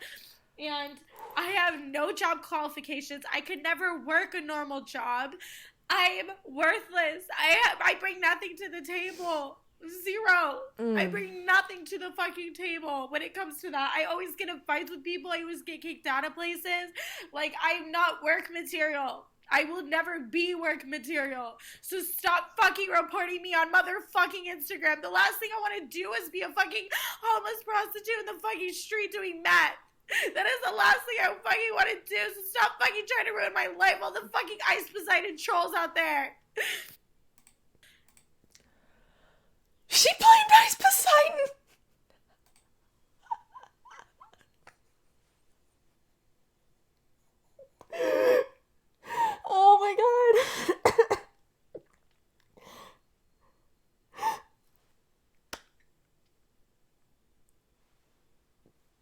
And I have no job qualifications. I could never work a normal job. I'm worthless. I bring nothing to the table. Zero. I bring nothing to the fucking table when it comes to that. I always get in fights with people. I always get kicked out of places. Like, I'm not work material. I will never be work material. So stop fucking reporting me on motherfucking Instagram. The last thing I want to do is be a fucking homeless prostitute in the fucking street doing meth. That is the last thing I fucking want to do. So stop fucking trying to ruin my life. All the fucking Ice Poseidon trolls out there. She blamed Ice Poseidon! Oh my god.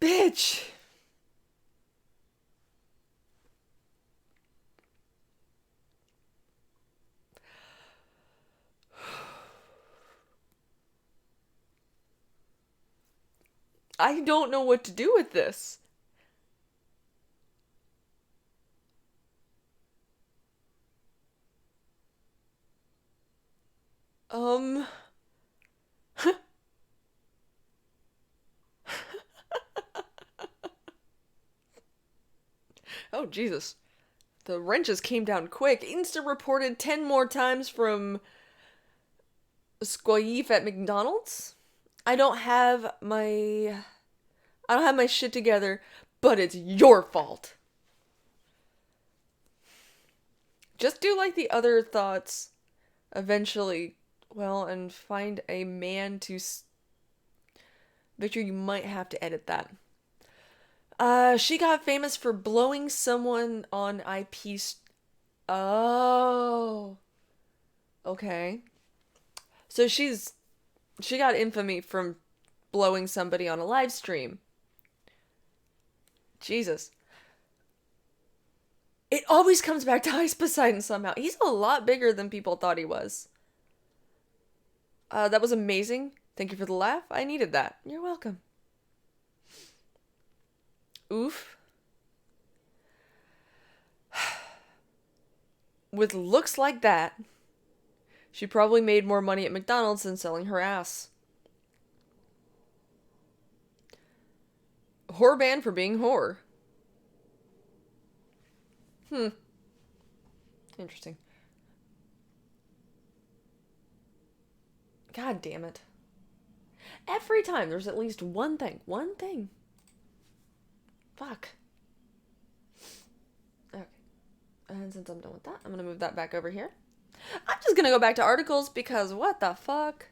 Bitch. I don't know what to do with this. Oh, Jesus. The wrenches came down quick. Insta reported 10 more times from Squaif at McDonald's. I don't have my shit together, but it's your fault. Just do like the other thoughts eventually, well, and find a man to Victor, you might have to edit that. She got famous for blowing someone on IP. Oh. Okay. So she got infamy from blowing somebody on a live stream. Jesus. It always comes back to Ice Poseidon somehow. He's a lot bigger than people thought he was. That was amazing. Thank you for the laugh. I needed that. You're welcome. Oof. With looks like that, she probably made more money at McDonald's than selling her ass. Whore banned for being whore. Interesting. God damn it. Every time there's at least one thing. One thing. Fuck. Okay. And since I'm done with that, I'm gonna move that back over here. I'm just gonna go back to articles because what the fuck?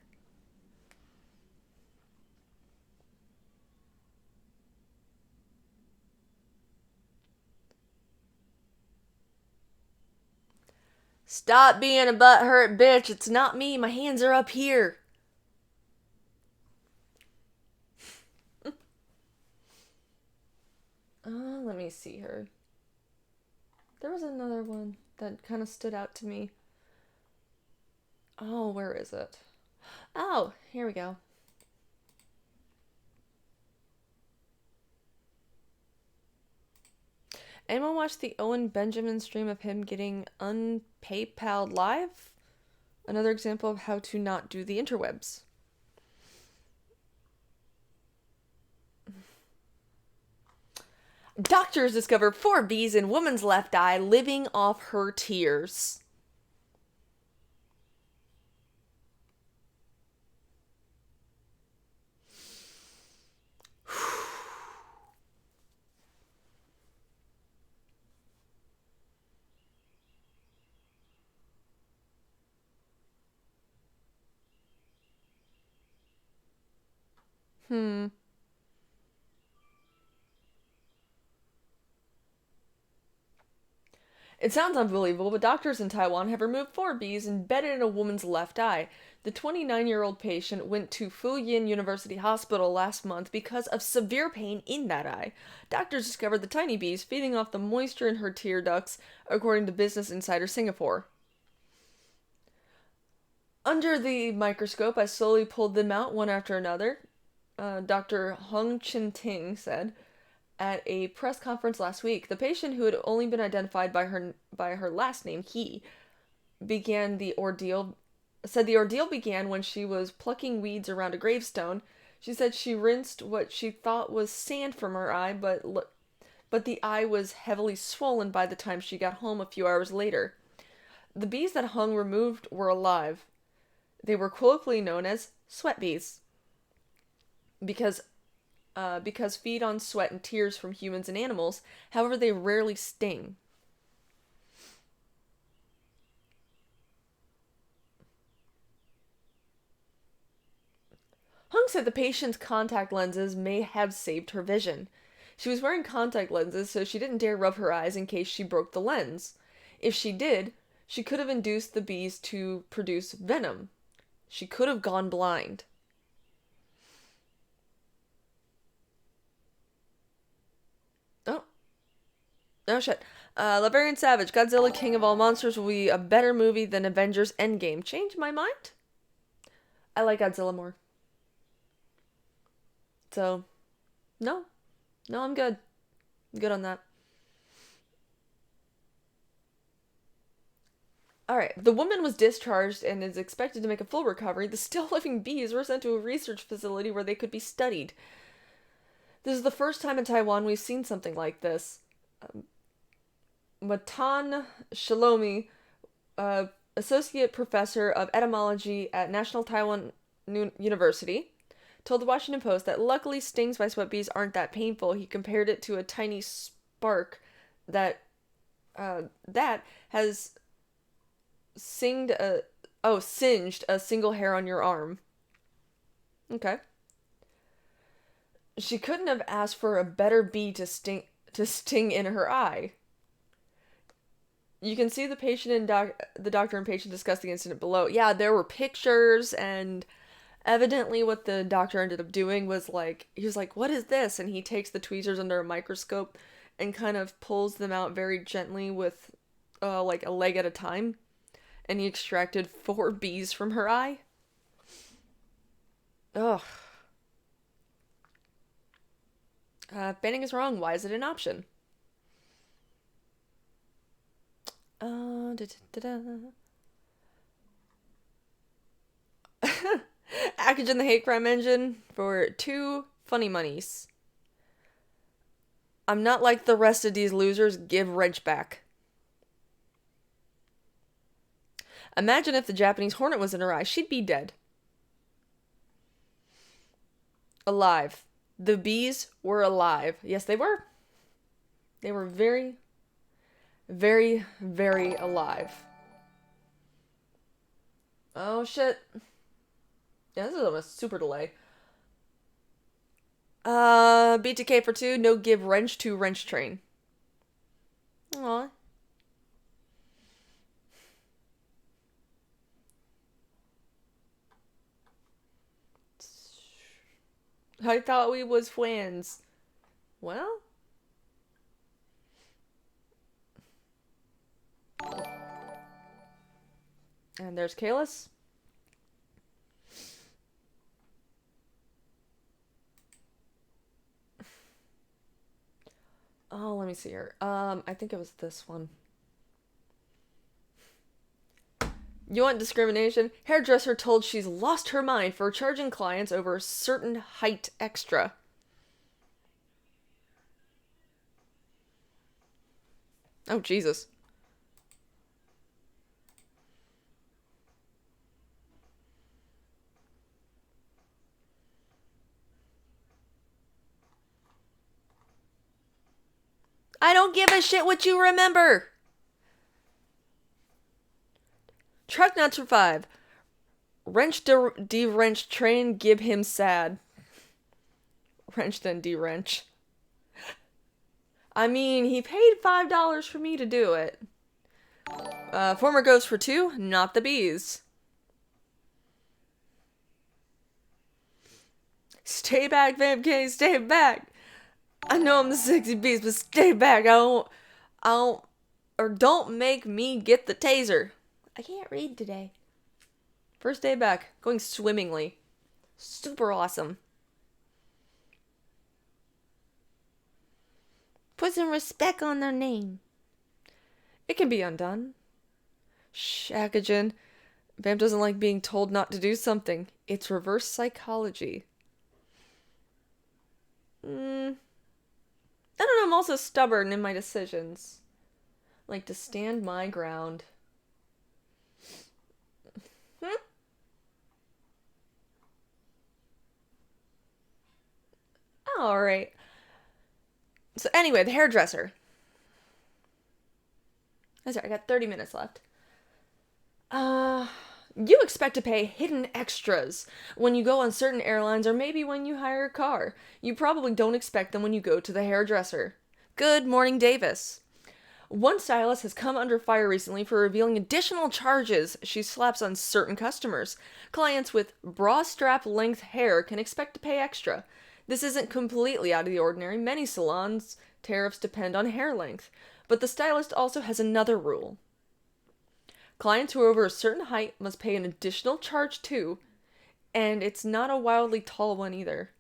Stop being a butthurt bitch. It's not me. My hands are up here. Let me see her. There was another one that kind of stood out to me. Oh, where is it? Oh, here we go. Anyone watch the Owen Benjamin stream of him getting unPayPal'd live? Another example of how to not do the interwebs. Doctors discover 4 bees in woman's left eye living off her tears. It sounds unbelievable, but doctors in Taiwan have removed 4 bees embedded in a woman's left eye. The 29-year-old patient went to Fuyin University Hospital last month because of severe pain in that eye. Doctors discovered the tiny bees feeding off the moisture in her tear ducts, according to Business Insider Singapore. Under the microscope, I slowly pulled them out one after another, Dr. Hong Chin Ting said. at a press conference last week. The patient, who had only been identified by her last name, He, said the ordeal began when she was plucking weeds around a gravestone. She said she rinsed what she thought was sand from her eye, but the eye was heavily swollen by the time she got home a few hours later. The bees that hung removed were alive. They were colloquially known as sweat bees because feed on sweat and tears from humans and animals. However, they rarely sting. Hung said the patient's contact lenses may have saved her vision. She was wearing contact lenses, so she didn't dare rub her eyes in case she broke the lens. If she did, she could have induced the bees to produce venom. She could have gone blind. Oh shit. Laverian Savage, Godzilla King of All Monsters will be a better movie than Avengers Endgame. Change my mind? I like Godzilla more. So, no. No, I'm good. I'm good on that. Alright, the woman was discharged and is expected to make a full recovery. The still living bees were sent to a research facility where they could be studied. This is the first time in Taiwan we've seen something like this. Matan Shalomi, associate professor of etymology at National Taiwan University, told the Washington Post that luckily stings by sweat bees aren't that painful. He compared it to a tiny spark that has singed a single hair on your arm. Okay. She couldn't have asked for a better bee to sting in her eye. You can see the patient and the doctor and patient discuss the incident below. Yeah, there were pictures, and evidently what the doctor ended up doing was he was like, "What is this?" And he takes the tweezers under a microscope and kind of pulls them out very gently with a leg at a time. And he extracted 4 bees from her eye. Ugh. If banning is wrong, why is it an option? Package in the hate crime engine for 2 funny monies. I'm not like the rest of these losers. Give wrench back. Imagine if the Japanese hornet was in her eye. She'd be dead. Alive. The bees were alive. Yes, they were. They were very, very, very alive. Oh, shit. Yeah, this is a super delay. BTK for 2. No give wrench to wrench train. Aw. I thought we was friends. Well. And there's Kalis. Oh, let me see here. I think it was this one. You want discrimination? Hairdresser told she's lost her mind for charging clients over a certain height extra. Oh, Jesus. I don't give a shit what you remember. Truck nuts for 5. Wrench de-wrench train, give him sad. Wrench then de-wrench. I mean, he paid $5 for me to do it. Former ghost for 2, not the bees. Stay back, Vampk, stay back. I know I'm the sexy beast, but stay back. Don't make me get the taser. I can't read today. First day back, going swimmingly. Super awesome. Put some respect on their name. It can be undone. Shh, Akagen. Vamp doesn't like being told not to do something. It's reverse psychology. I don't know, I'm also stubborn in my decisions. Like to stand my ground. Alright. So anyway, the hairdresser. I'm sorry, I got 30 minutes left. You expect to pay hidden extras when you go on certain airlines or maybe when you hire a car. You probably don't expect them when you go to the hairdresser. Good morning, Davis. One stylist has come under fire recently for revealing additional charges she slaps on certain customers. Clients with bra strap length hair can expect to pay extra. This isn't completely out of the ordinary. Many salons' tariffs depend on hair length. But the stylist also has another rule. Clients who are over a certain height must pay an additional charge too, and it's not a wildly tall one either.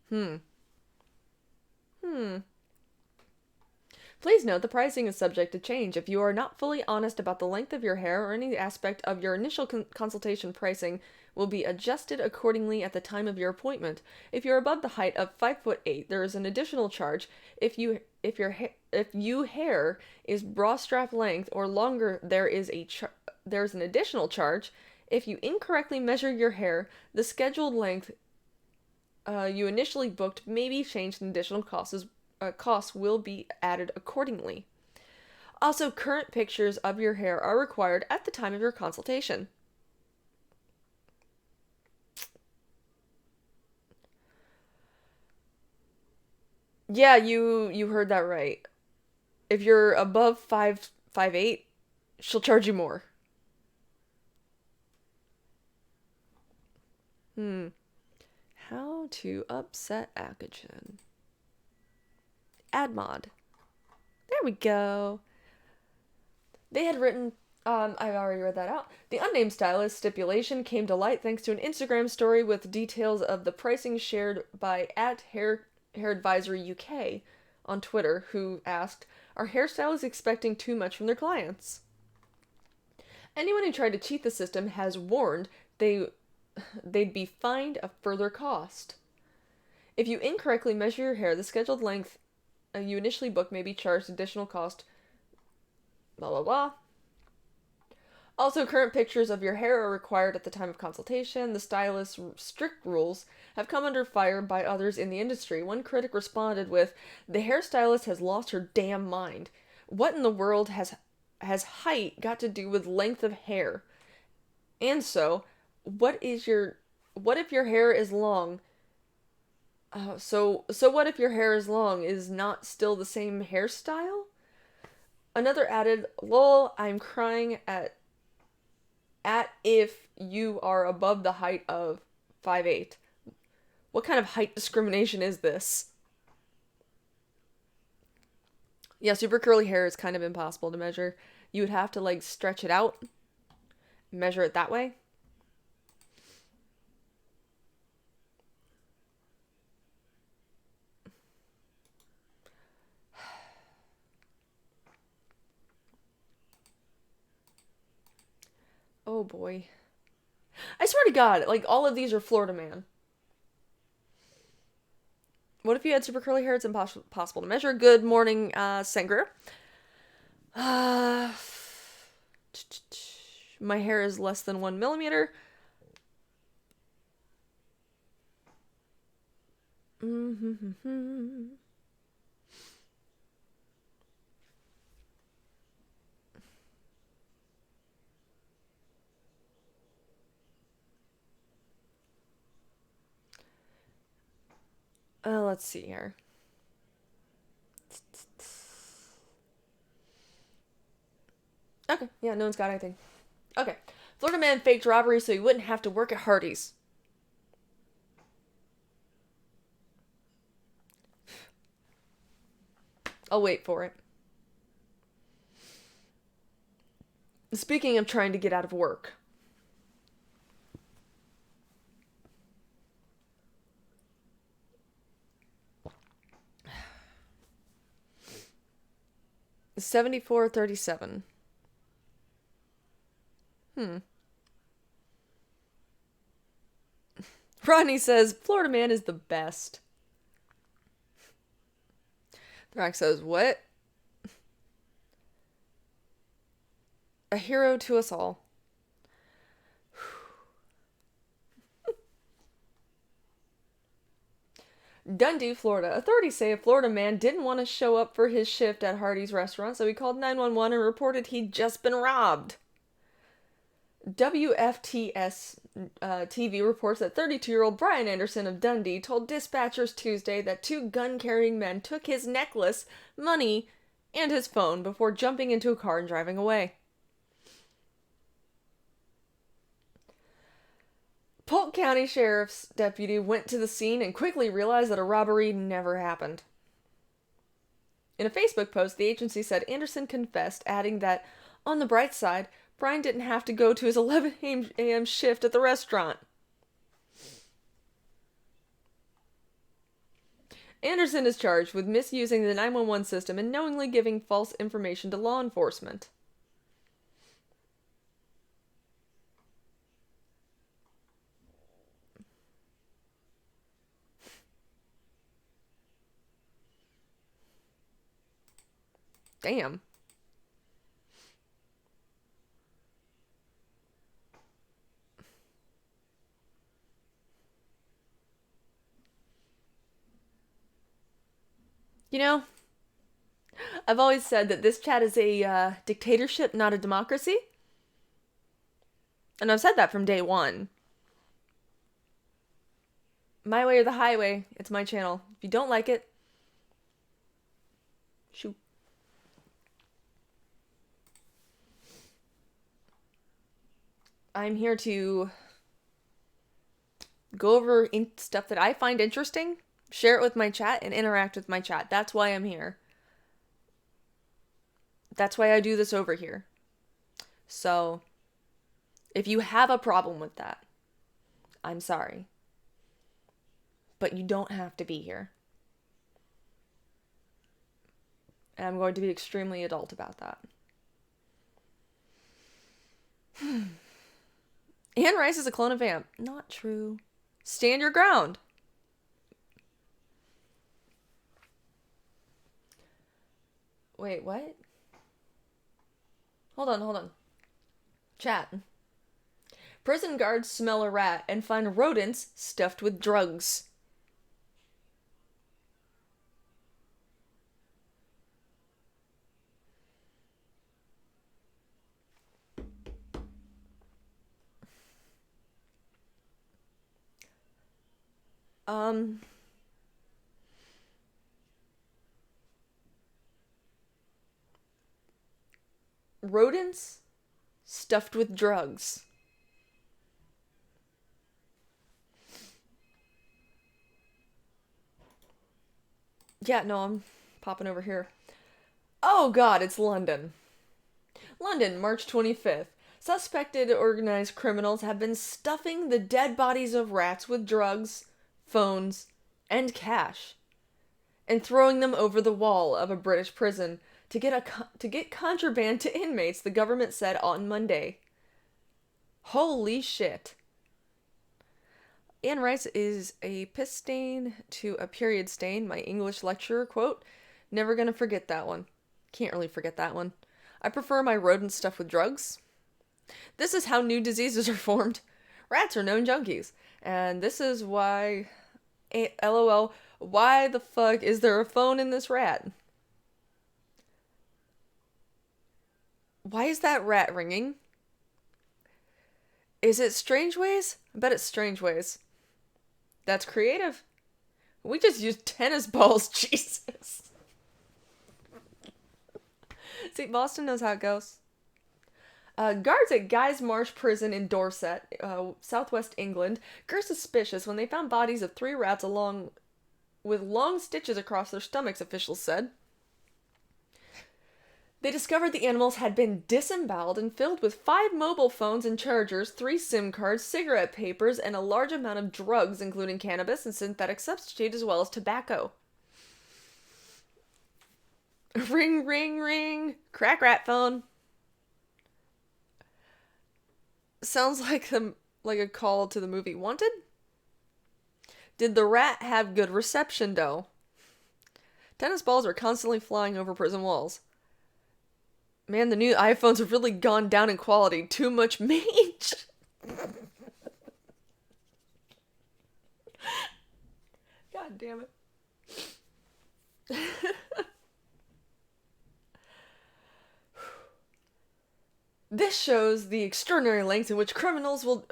Please note the pricing is subject to change. If you are not fully honest about the length of your hair or any aspect of your initial consultation, pricing will be adjusted accordingly at the time of your appointment. If you're above the height of 5'8", there is an additional charge. If your hair is bra strap length or longer, there's an additional charge. If you incorrectly measure your hair, the scheduled length you initially booked may be changed and additional costs will be added accordingly. Also, current pictures of your hair are required at the time of your consultation. Yeah, you heard that right. If you're above 5'8", she'll charge you more. How to upset Akagen. Add mod. There we go. They had written, I already read that out. The unnamed stylist stipulation came to light thanks to an Instagram story with details of the pricing shared by @HairAdvisory UK on Twitter, who asked, "Are hairstylists expecting too much from their clients?" Anyone who tried to cheat the system has warned they'd be fined a further cost. If you incorrectly measure your hair, the scheduled length you initially booked may be charged additional cost. Blah, blah, blah. Also, current pictures of your hair are required at the time of consultation. The stylist's strict rules have come under fire by others in the industry. One critic responded with, "The hairstylist has lost her damn mind. What in the world has height got to do with length of hair? And so, what if your hair is long? So what if your hair is long? Is not still the same hairstyle?" Another added, "Lol, I'm crying at if you are above the height of 5'8". What kind of height discrimination is this? Yeah, super curly hair is kind of impossible to measure. You would have to like stretch it out, measure it that way. Oh boy. I swear to God, like all of these are Florida man. What if you had super curly hair? It's impossible to measure. Good morning, Sengrer. My hair is less than 1 millimeter. Let's see here. Okay, yeah, no one's got anything. Okay. Florida man faked robbery so he wouldn't have to work at Hardee's. I'll wait for it. Speaking of trying to get out of work. 7437. Rodney says, Florida man is the best. Thrax says, what? A hero to us all. Dundee, Florida. Authorities say a Florida man didn't want to show up for his shift at Hardee's restaurant, so he called 911 and reported he'd just been robbed. WFTS TV reports that 32-year-old Brian Anderson of Dundee told dispatchers Tuesday that two gun-carrying men took his necklace, money, and his phone before jumping into a car and driving away. Polk County Sheriff's deputy went to the scene and quickly realized that a robbery never happened. In a Facebook post, the agency said Anderson confessed, adding that, on the bright side, Brian didn't have to go to his 11 a.m. shift at the restaurant. Anderson is charged with misusing the 911 system and knowingly giving false information to law enforcement. Damn. You know, I've always said that this chat is a dictatorship, not a democracy. And I've said that from day one. My way or the highway, it's my channel. If you don't like it, shoot. I'm here to go over stuff that I find interesting, share it with my chat, and interact with my chat. That's why I'm here. That's why I do this over here. So, if you have a problem with that, I'm sorry. But you don't have to be here. And I'm going to be extremely adult about that. Anne Rice is a clone of Vamp. Not true. Stand your ground. Wait, what? Hold on. Chat. Prison guards smell a rat and find rodents stuffed with drugs. Rodents stuffed with drugs. Yeah, no, I'm popping over here. Oh god, it's London. London, March 25th. Suspected organized criminals have been stuffing the dead bodies of rats with drugs, phones, and cash, and throwing them over the wall of a British prison to get contraband to inmates, the government said on Monday. Holy shit. Anne Rice is a piss stain to a period stain, my English lecturer quote. Never gonna forget that one. Can't really forget that one. I prefer my rodent stuff with drugs. This is how new diseases are formed. Rats are known junkies. And this is why... LOL, why the fuck is there a phone in this rat? Why is that rat ringing? Is it Strange Ways? I bet it's Strange Ways. That's creative. We just used tennis balls, Jesus. See, Boston knows how it goes. Guards at Guy's Marsh Prison in Dorset, southwest England, grew suspicious when they found bodies of 3 rats along with long stitches across their stomachs, officials said. They discovered the animals had been disemboweled and filled with 5 mobile phones and chargers, 3 SIM cards, cigarette papers, and a large amount of drugs, including cannabis and synthetic substitute, as well as tobacco. Ring, ring, ring. Crack rat phone. Sounds like a call to the movie Wanted. Did the rat have good reception, though? Tennis balls are constantly flying over prison walls. Man, the new iPhones have really gone down in quality. Too much mange. God damn it. This shows the extraordinary lengths in which criminals will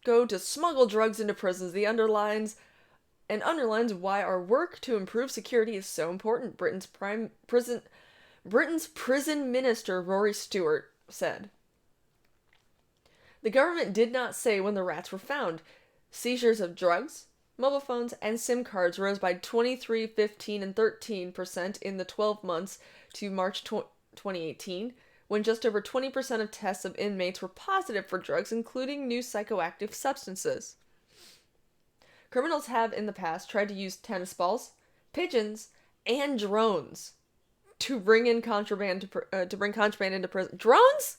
go to smuggle drugs into prisons. The underlines why our work to improve security is so important. Britain's prison minister Rory Stewart said. The government did not say when the rats were found. Seizures of drugs, mobile phones, and SIM cards rose by 23, 15, and 13% in the 12 months to March 2018, when just over 20% of tests of inmates were positive for drugs, including new psychoactive substances. Criminals have in the past tried to use tennis balls, pigeons, and drones to bring in contraband to bring contraband into prison. Drones?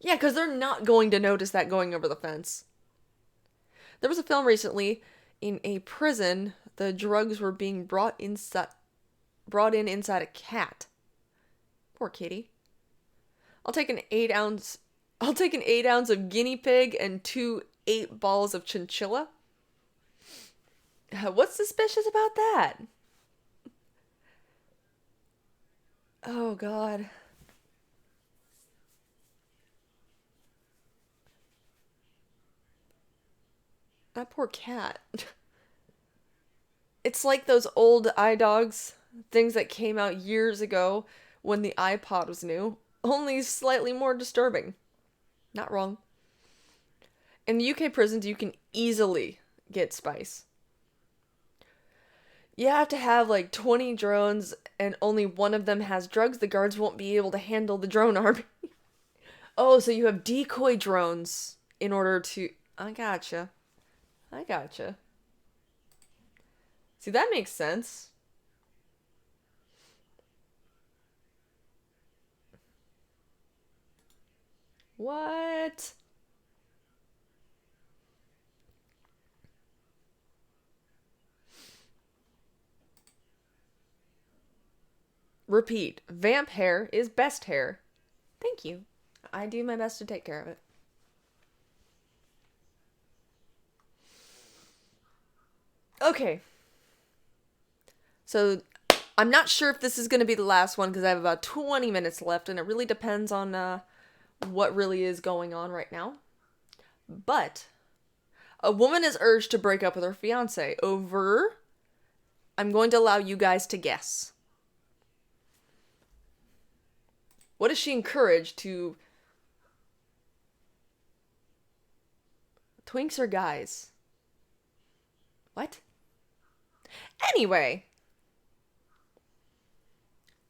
Yeah, because they're not going to notice that going over the fence. There was a film recently in a prison. The drugs were being brought in inside a cat. Poor kitty. I'll take an 8 ounce of guinea pig and 2 8 balls of chinchilla. What's suspicious about that? Oh God. That poor cat. It's like those old iDogs, things that came out years ago when the iPod was new, only slightly more disturbing. Not wrong. In the UK prisons, you can easily get spice. You have to have like 20 drones and only one of them has drugs. The guards won't be able to handle the drone army. Oh, so you have decoy drones in order to... I gotcha. See, that makes sense. What? Repeat. Vamp hair is best hair. Thank you. I do my best to take care of it. Okay. So, I'm not sure if this is going to be the last one because I have about 20 minutes left and it really depends on what really is going on right now. But, a woman is urged to break up with her fiancé over... I'm going to allow you guys to guess. What is she encouraged to... Twinks or guys? What? Anyway.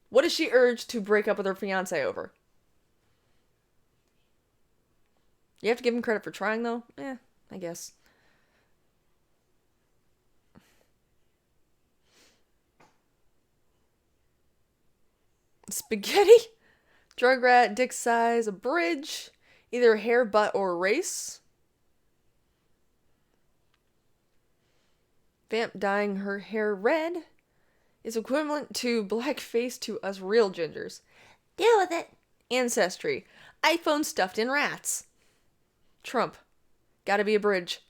What is she urged to break up with her fiancé over? You have to give him credit for trying, though? I guess. Spaghetti? Drug rat, dick size, a bridge. Either hair, butt, or race. Vamp dyeing her hair red is equivalent to blackface to us real gingers. Deal with it. Ancestry. iPhone stuffed in rats. Trump. Gotta be a bridge.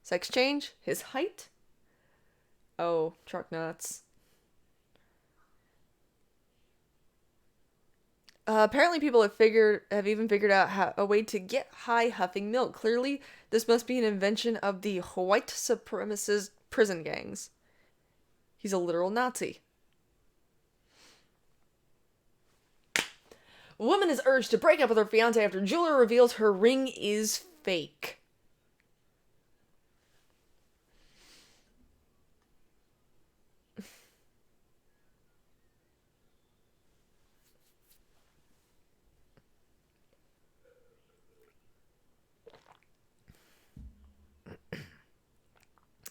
Sex change. His height. Oh, truck nuts. Apparently people have even figured out a way to get high huffing milk. Clearly, this must be an invention of the white supremacist prison gangs. He's a literal Nazi. A woman is urged to break up with her fiancé after jeweler reveals her ring is fake.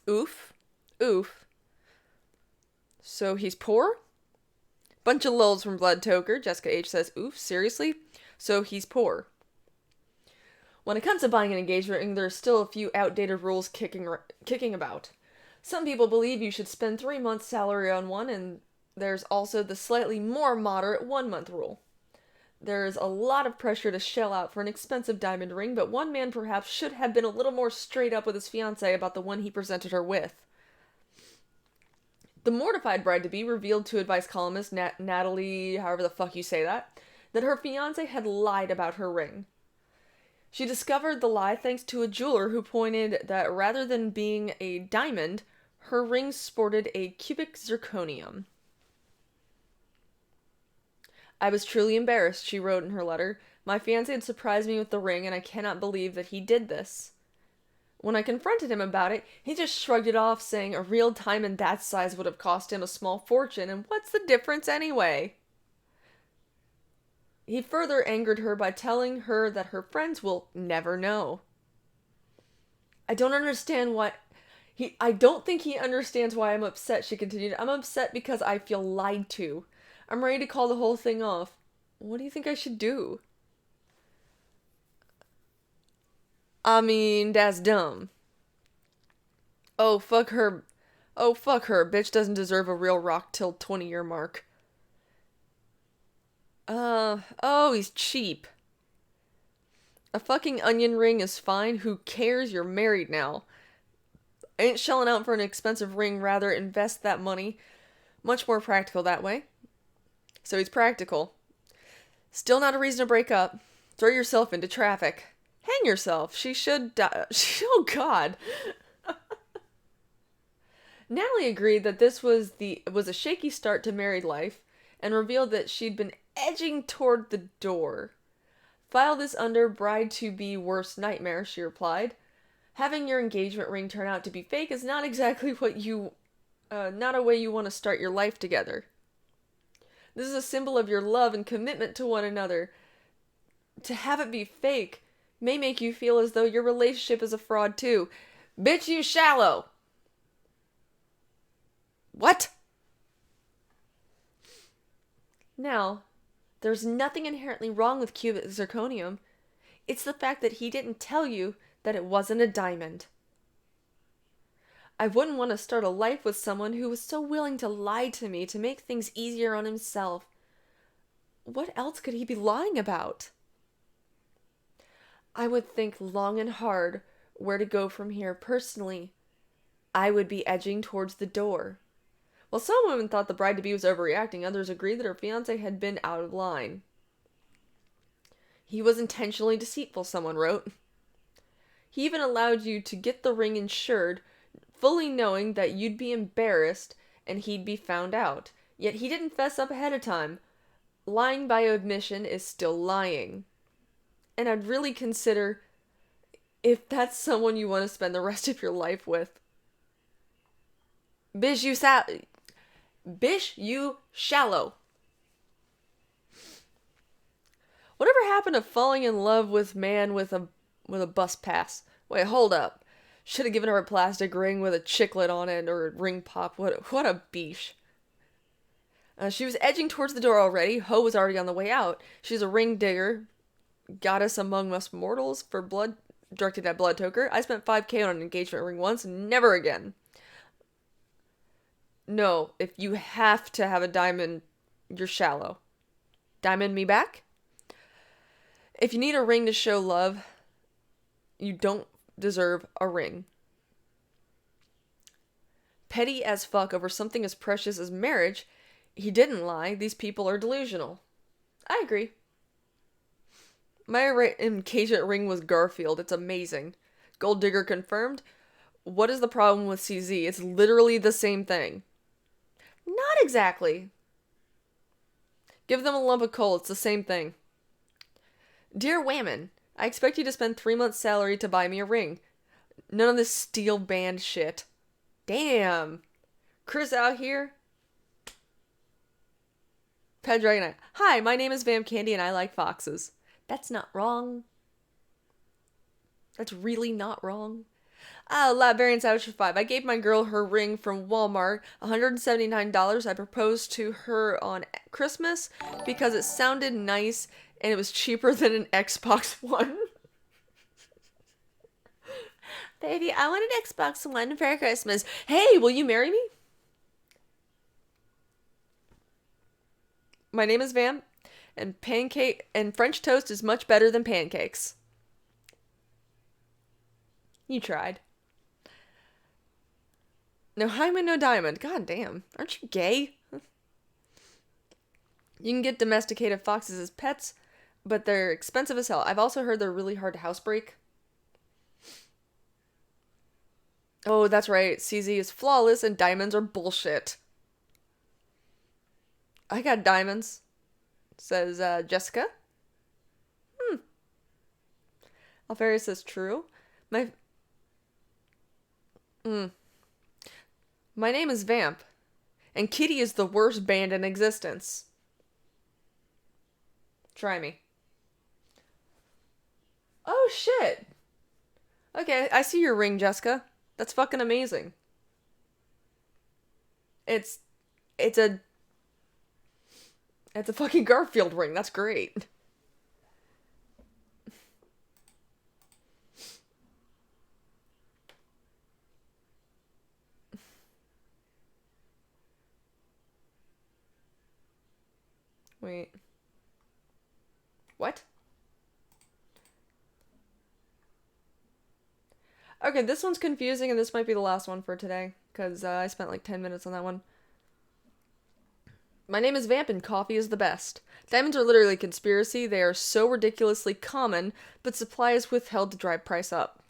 Oof. So he's poor? Bunch of lulz from Blood Toker. Jessica H says, oof, seriously? So he's poor. When it comes to buying an engagement ring, there's still a few outdated rules kicking about. Some people believe you should spend 3 months' salary on one, and there's also the slightly more moderate 1 month rule. There's a lot of pressure to shell out for an expensive diamond ring, but one man perhaps should have been a little more straight up with his fiancée about the one he presented her with. The mortified bride-to-be revealed to advice columnist Natalie, however the fuck you say that her fiancé had lied about her ring. She discovered the lie thanks to a jeweler who pointed that rather than being a diamond, her ring sported a cubic zirconium. I was truly embarrassed, she wrote in her letter. My fiancé had surprised me with the ring, and I cannot believe that he did this. When I confronted him about it, he just shrugged it off, saying a real diamond that size would have cost him a small fortune, and what's the difference anyway? He further angered her by telling her that her friends will never know. I don't think he understands why I'm upset, she continued. I'm upset because I feel lied to. I'm ready to call the whole thing off. What do you think I should do? I mean, that's dumb. Oh, fuck her. Bitch doesn't deserve a real rock till 20-year mark. Oh, he's cheap. A fucking onion ring is fine. Who cares? You're married now. Ain't shelling out for an expensive ring. Rather invest that money. Much more practical that way. So he's practical. Still not a reason to break up. Throw yourself into traffic. Hang yourself. She should die. Oh, God. Natalie agreed that this was a shaky start to married life and revealed that she'd been edging toward the door. File this under bride-to-be worst nightmare, she replied. Having your engagement ring turn out to be fake is not exactly not a way you want to start your life together. This is a symbol of your love and commitment to one another. To have it be fake may make you feel as though your relationship is a fraud too. Bitch, you shallow! What? Now, there's nothing inherently wrong with cubic zirconium. It's the fact that he didn't tell you that it wasn't a diamond. I wouldn't want to start a life with someone who was so willing to lie to me to make things easier on himself. What else could he be lying about? I would think long and hard where to go from here. Personally, I would be edging towards the door. While some women thought the bride-to-be was overreacting, others agreed that her fiancé had been out of line. He was intentionally deceitful, someone wrote. He even allowed you to get the ring insured, fully knowing that you'd be embarrassed and he'd be found out. Yet he didn't fess up ahead of time. Lying by omission is still lying. And I'd really consider if that's someone you want to spend the rest of your life with. Bish, you shallow. Whatever happened to falling in love with man with a bus pass? Wait, hold up. Should have given her a plastic ring with a chiclet on it or a ring pop. What a beesh. She was edging towards the door already. Ho was already on the way out. She's a ring digger. Goddess among us mortals for blood, directed at Blood Toker. I spent $5,000 on an engagement ring once, never again. No, if you have to have a diamond, you're shallow. Diamond me back? If you need a ring to show love, you don't deserve a ring. Petty as fuck over something as precious as marriage. He didn't lie. These people are delusional. I agree. My engagement ring was Garfield. It's amazing. Gold digger confirmed. What is the problem with CZ? It's literally the same thing. Not exactly. Give them a lump of coal. It's the same thing. Dear Whammon, I expect you to spend 3 months' salary to buy me a ring. None of this steel band shit. Damn. Chris out here. Pet Dragonite. Hi, my name is Vam Candy and I like foxes. That's not wrong. That's really not wrong. Librarian Savage for 5. I gave my girl her ring from Walmart, $179. I proposed to her on Christmas because it sounded nice and it was cheaper than an Xbox One. Baby, I want an Xbox One for Christmas. Hey, will you marry me? My name is Vam, and French toast is much better than pancakes. You tried. No hymen, no diamond. God damn. Aren't you gay? You can get domesticated foxes as pets, but they're expensive as hell. I've also heard they're really hard to housebreak. Oh, that's right. CZ is flawless and diamonds are bullshit. I got diamonds, says Jessica. Alfaria says true. My name is Vamp, and Kitty is the worst band in existence. Try me. Oh, shit. Okay, I see your ring, Jessica. That's fucking amazing. It's a fucking Garfield ring. That's great. Wait. What? Okay, this one's confusing, and this might be the last one for today, because I spent like 10 minutes on that one. My name is Vamp, and coffee is the best. Diamonds are literally a conspiracy. They are so ridiculously common, but supply is withheld to drive price up.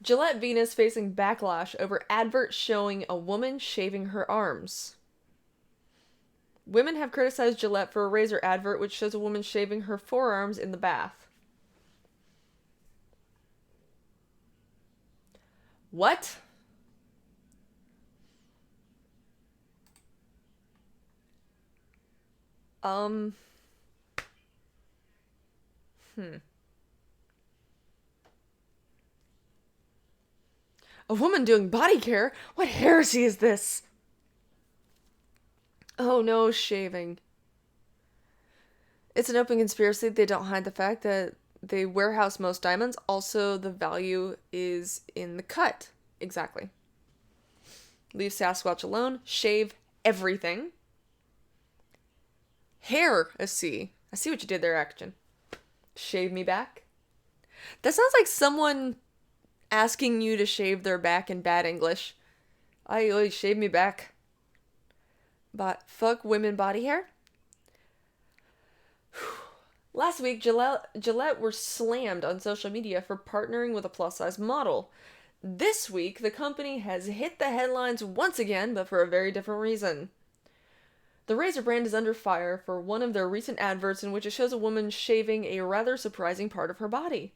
Gillette Venus facing backlash over advert showing a woman shaving her arms. Women have criticized Gillette for a razor advert which shows a woman shaving her forearms in the bath. What? A woman doing body care? What heresy is this? Oh no, shaving. It's an open conspiracy. They don't hide the fact that they warehouse most diamonds. Also, the value is in the cut. Exactly. Leave Sasquatch alone. Shave everything. Hair, a C. I see what you did there, action. Shave me back. That sounds like someone asking you to shave their back in bad English. I shave me back. But fuck women body hair. Last week, Gillette were slammed on social media for partnering with a plus-size model. This week, the company has hit the headlines once again, but for a very different reason. The razor brand is under fire for one of their recent adverts in which it shows a woman shaving a rather surprising part of her body.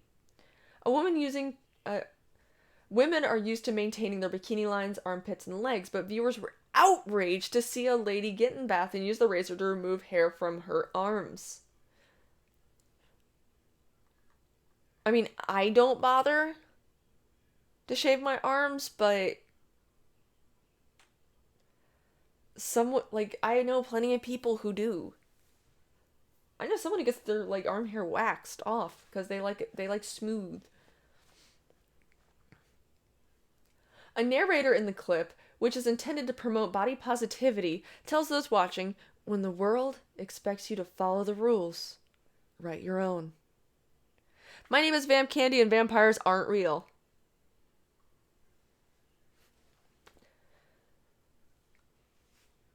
Women are used to maintaining their bikini lines, armpits, and legs, but viewers were outraged to see a lady get in bath and use the razor to remove hair from her arms. I mean, I don't bother to shave my arms, but I know plenty of people who do. I know someone who gets their arm hair waxed off because they like smooth. A narrator in the clip, which is intended to promote body positivity, tells those watching, when the world expects you to follow the rules, write your own. My name is Vamp Candy and vampires aren't real.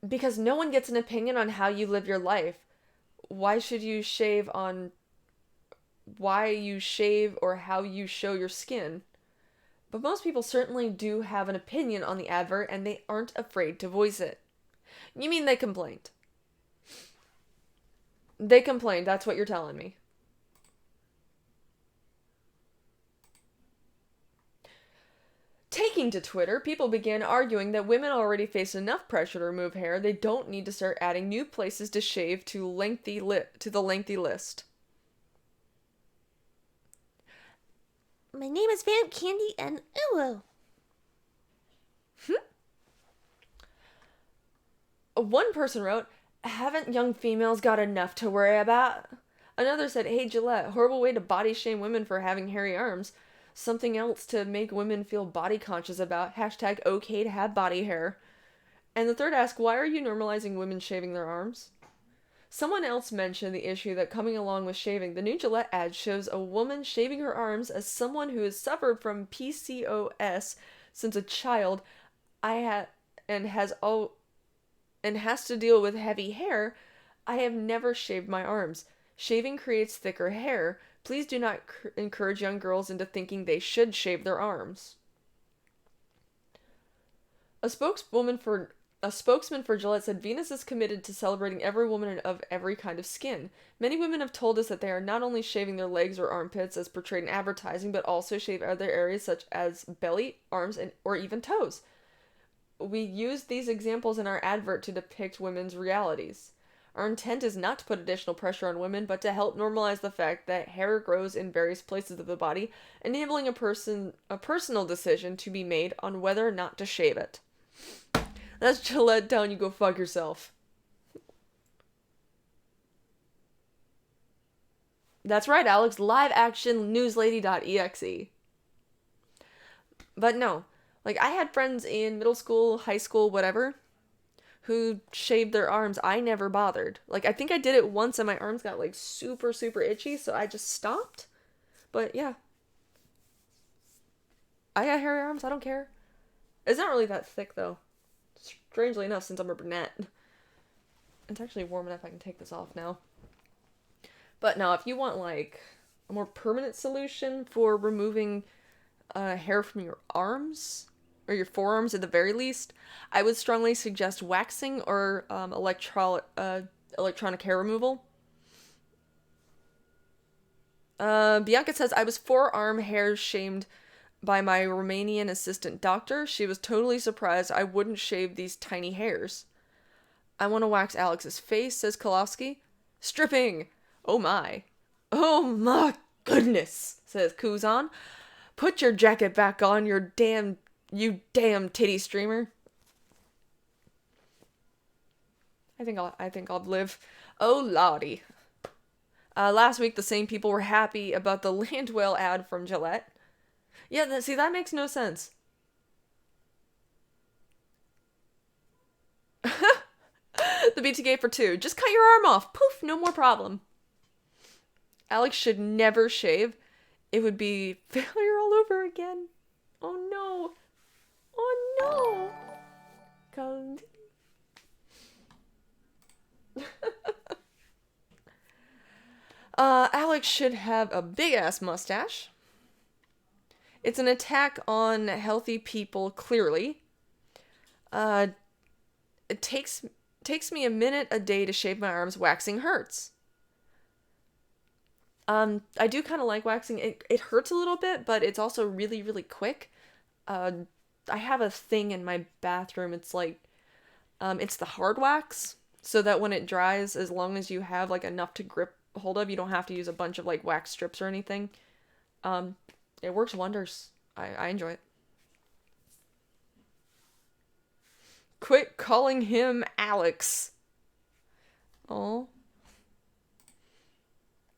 Because no one gets an opinion on how you live your life. Why should you shave on why you shave or how you show your skin? But most people certainly do have an opinion on the advert and they aren't afraid to voice it. You mean they complained? They complained, that's what you're telling me. Taking According to Twitter, people began arguing that women already face enough pressure to remove hair. They don't need to start adding new places to shave to the lengthy list. My name is Vamp Candy and ooh. One person wrote, "Haven't young females got enough to worry about?" Another said, "Hey Gillette, horrible way to body shame women for having hairy arms. Something else to make women feel body conscious about. Hashtag okay to have body hair." And the third asked, "Why are you normalizing women shaving their arms?" Someone else mentioned the issue that coming along with shaving, the new Gillette ad shows a woman shaving her arms as someone who has suffered from PCOS since a child. And has to deal with heavy hair. I have never shaved my arms. Shaving creates thicker hair. Please do not encourage young girls into thinking they should shave their arms. A spokesman for Gillette said Venus is committed to celebrating every woman of every kind of skin. Many women have told us that they are not only shaving their legs or armpits as portrayed in advertising, but also shave other areas such as belly, arms, or even toes. We use these examples in our advert to depict women's realities. Our intent is not to put additional pressure on women, but to help normalize the fact that hair grows in various places of the body, enabling a personal decision to be made on whether or not to shave it. That's Gillette telling you go fuck yourself. That's right, Alex. Live action newslady.exe. But no. Like, I had friends in middle school, high school, whatever, who shaved their arms. I never bothered. Like, I think I did it once and my arms got, like, super, super itchy, so I just stopped. But, yeah. I got hairy arms. I don't care. It's not really that thick, though. Strangely enough, since I'm a brunette. It's actually warm enough I can take this off now. But no, if you want, like, a more permanent solution for removing hair from your arms, or your forearms at the very least, I would strongly suggest waxing or electronic hair removal. Bianca says, "I was forearm hair shamed by my Romanian assistant doctor. She was totally surprised I wouldn't shave these tiny hairs." "I want to wax Alex's face," says Kolowski. "Stripping! Oh my. Oh my goodness," says Kuzan. "Put your jacket back on, you damn titty streamer." I think I'll live. Oh lordy. Last week the same people were happy about the land whale ad from Gillette. Yeah, see, that makes no sense. The BTK for 2. Just cut your arm off. Poof, no more problem. Alex should never shave. It would be failure all over again. Oh no. Oh no. Alex should have a big ass mustache. It's an attack on healthy people, clearly. It takes me a minute a day to shave my arms. Waxing hurts. I do kind of like waxing. It hurts a little bit, but it's also really, really quick. I have a thing in my bathroom. It's like, it's the hard wax, so that when it dries, as long as you have like enough to grip hold of, you don't have to use a bunch of like wax strips or anything. It works wonders. I enjoy it. Quit calling him Alex. Oh.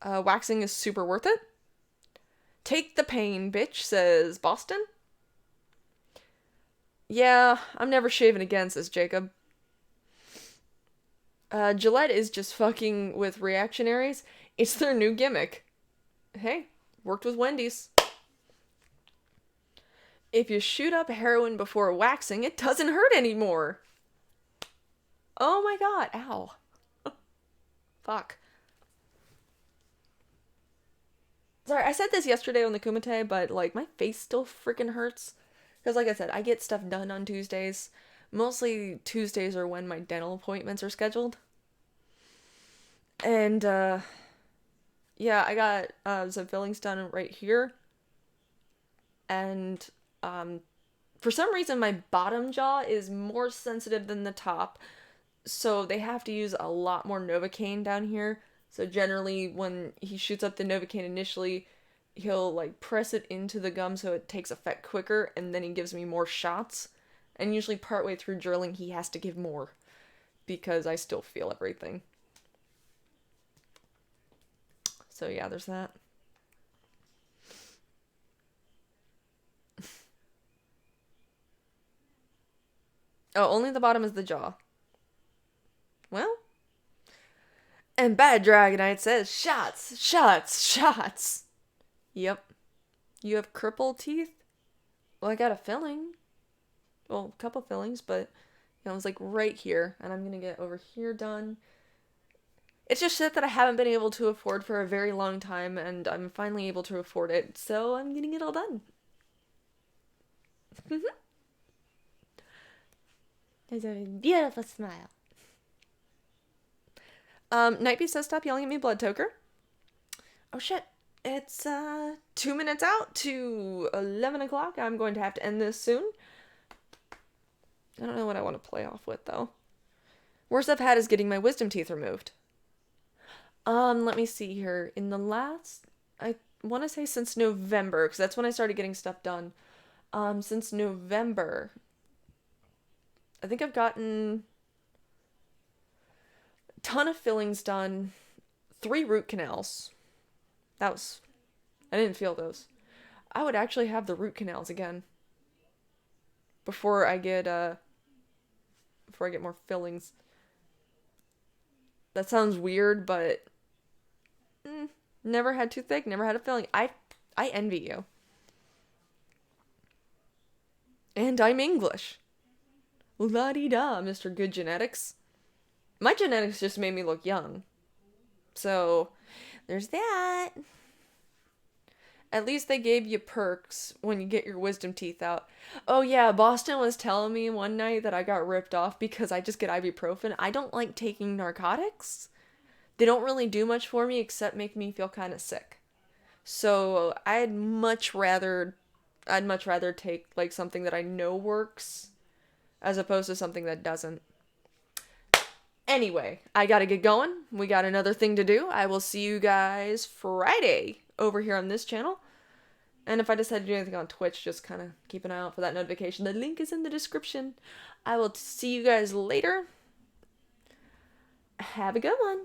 Waxing is super worth it. Take the pain, bitch, says Boston. Yeah, I'm never shaving again, says Jacob. Gillette is just fucking with reactionaries. It's their new gimmick. Hey, worked with Wendy's. If you shoot up heroin before waxing, it doesn't hurt anymore. Oh my god, ow. Fuck. Sorry, I said this yesterday on the Kumite, but like my face still freaking hurts. Because like I said, I get stuff done on Tuesdays. Mostly Tuesdays are when my dental appointments are scheduled. And yeah, I got some fillings done right here. And for some reason my bottom jaw is more sensitive than the top, so they have to use a lot more Novocaine down here. So generally when he shoots up the Novocaine initially, he'll like press it into the gum so it takes effect quicker, and then he gives me more shots. And usually partway through drilling he has to give more because I still feel everything. So yeah, there's that. Oh, only the bottom is the jaw. Well, and Bad Dragonite says, shots, shots, shots. Yep. You have crippled teeth? Well, I got a filling. Well, a couple fillings, but it was like right here. And I'm going to get over here done. It's just shit that I haven't been able to afford for a very long time, and I'm finally able to afford it. So I'm getting it all done. There's a beautiful smile. Nightbeast says stop yelling at me, Blood Toker. Oh shit. It's 2 minutes out to 11 o'clock. I'm going to have to end this soon. I don't know what I want to play off with though. Worst I've had is getting my wisdom teeth removed. Let me see here. In the last, I want to say since November, because that's when I started getting stuff done. Since November, I think I've gotten a ton of fillings done, 3 root canals. I didn't feel those. I would actually have the root canals again before I get more fillings. That sounds weird, but never had toothache, never had a filling. I envy you. And I'm English. La-di-da, Mr. Good Genetics. My genetics just made me look young. So, there's that. At least they gave you perks when you get your wisdom teeth out. Oh yeah, Boston was telling me one night that I got ripped off because I just get ibuprofen. I don't like taking narcotics. They don't really do much for me except make me feel kind of sick. So I'd much rather take like something that I know works as opposed to something that doesn't. Anyway, I gotta get going. We got another thing to do. I will see you guys Friday over here on this channel. And if I decide to do anything on Twitch, just kind of keep an eye out for that notification. The link is in the description. I will see you guys later. Have a good one.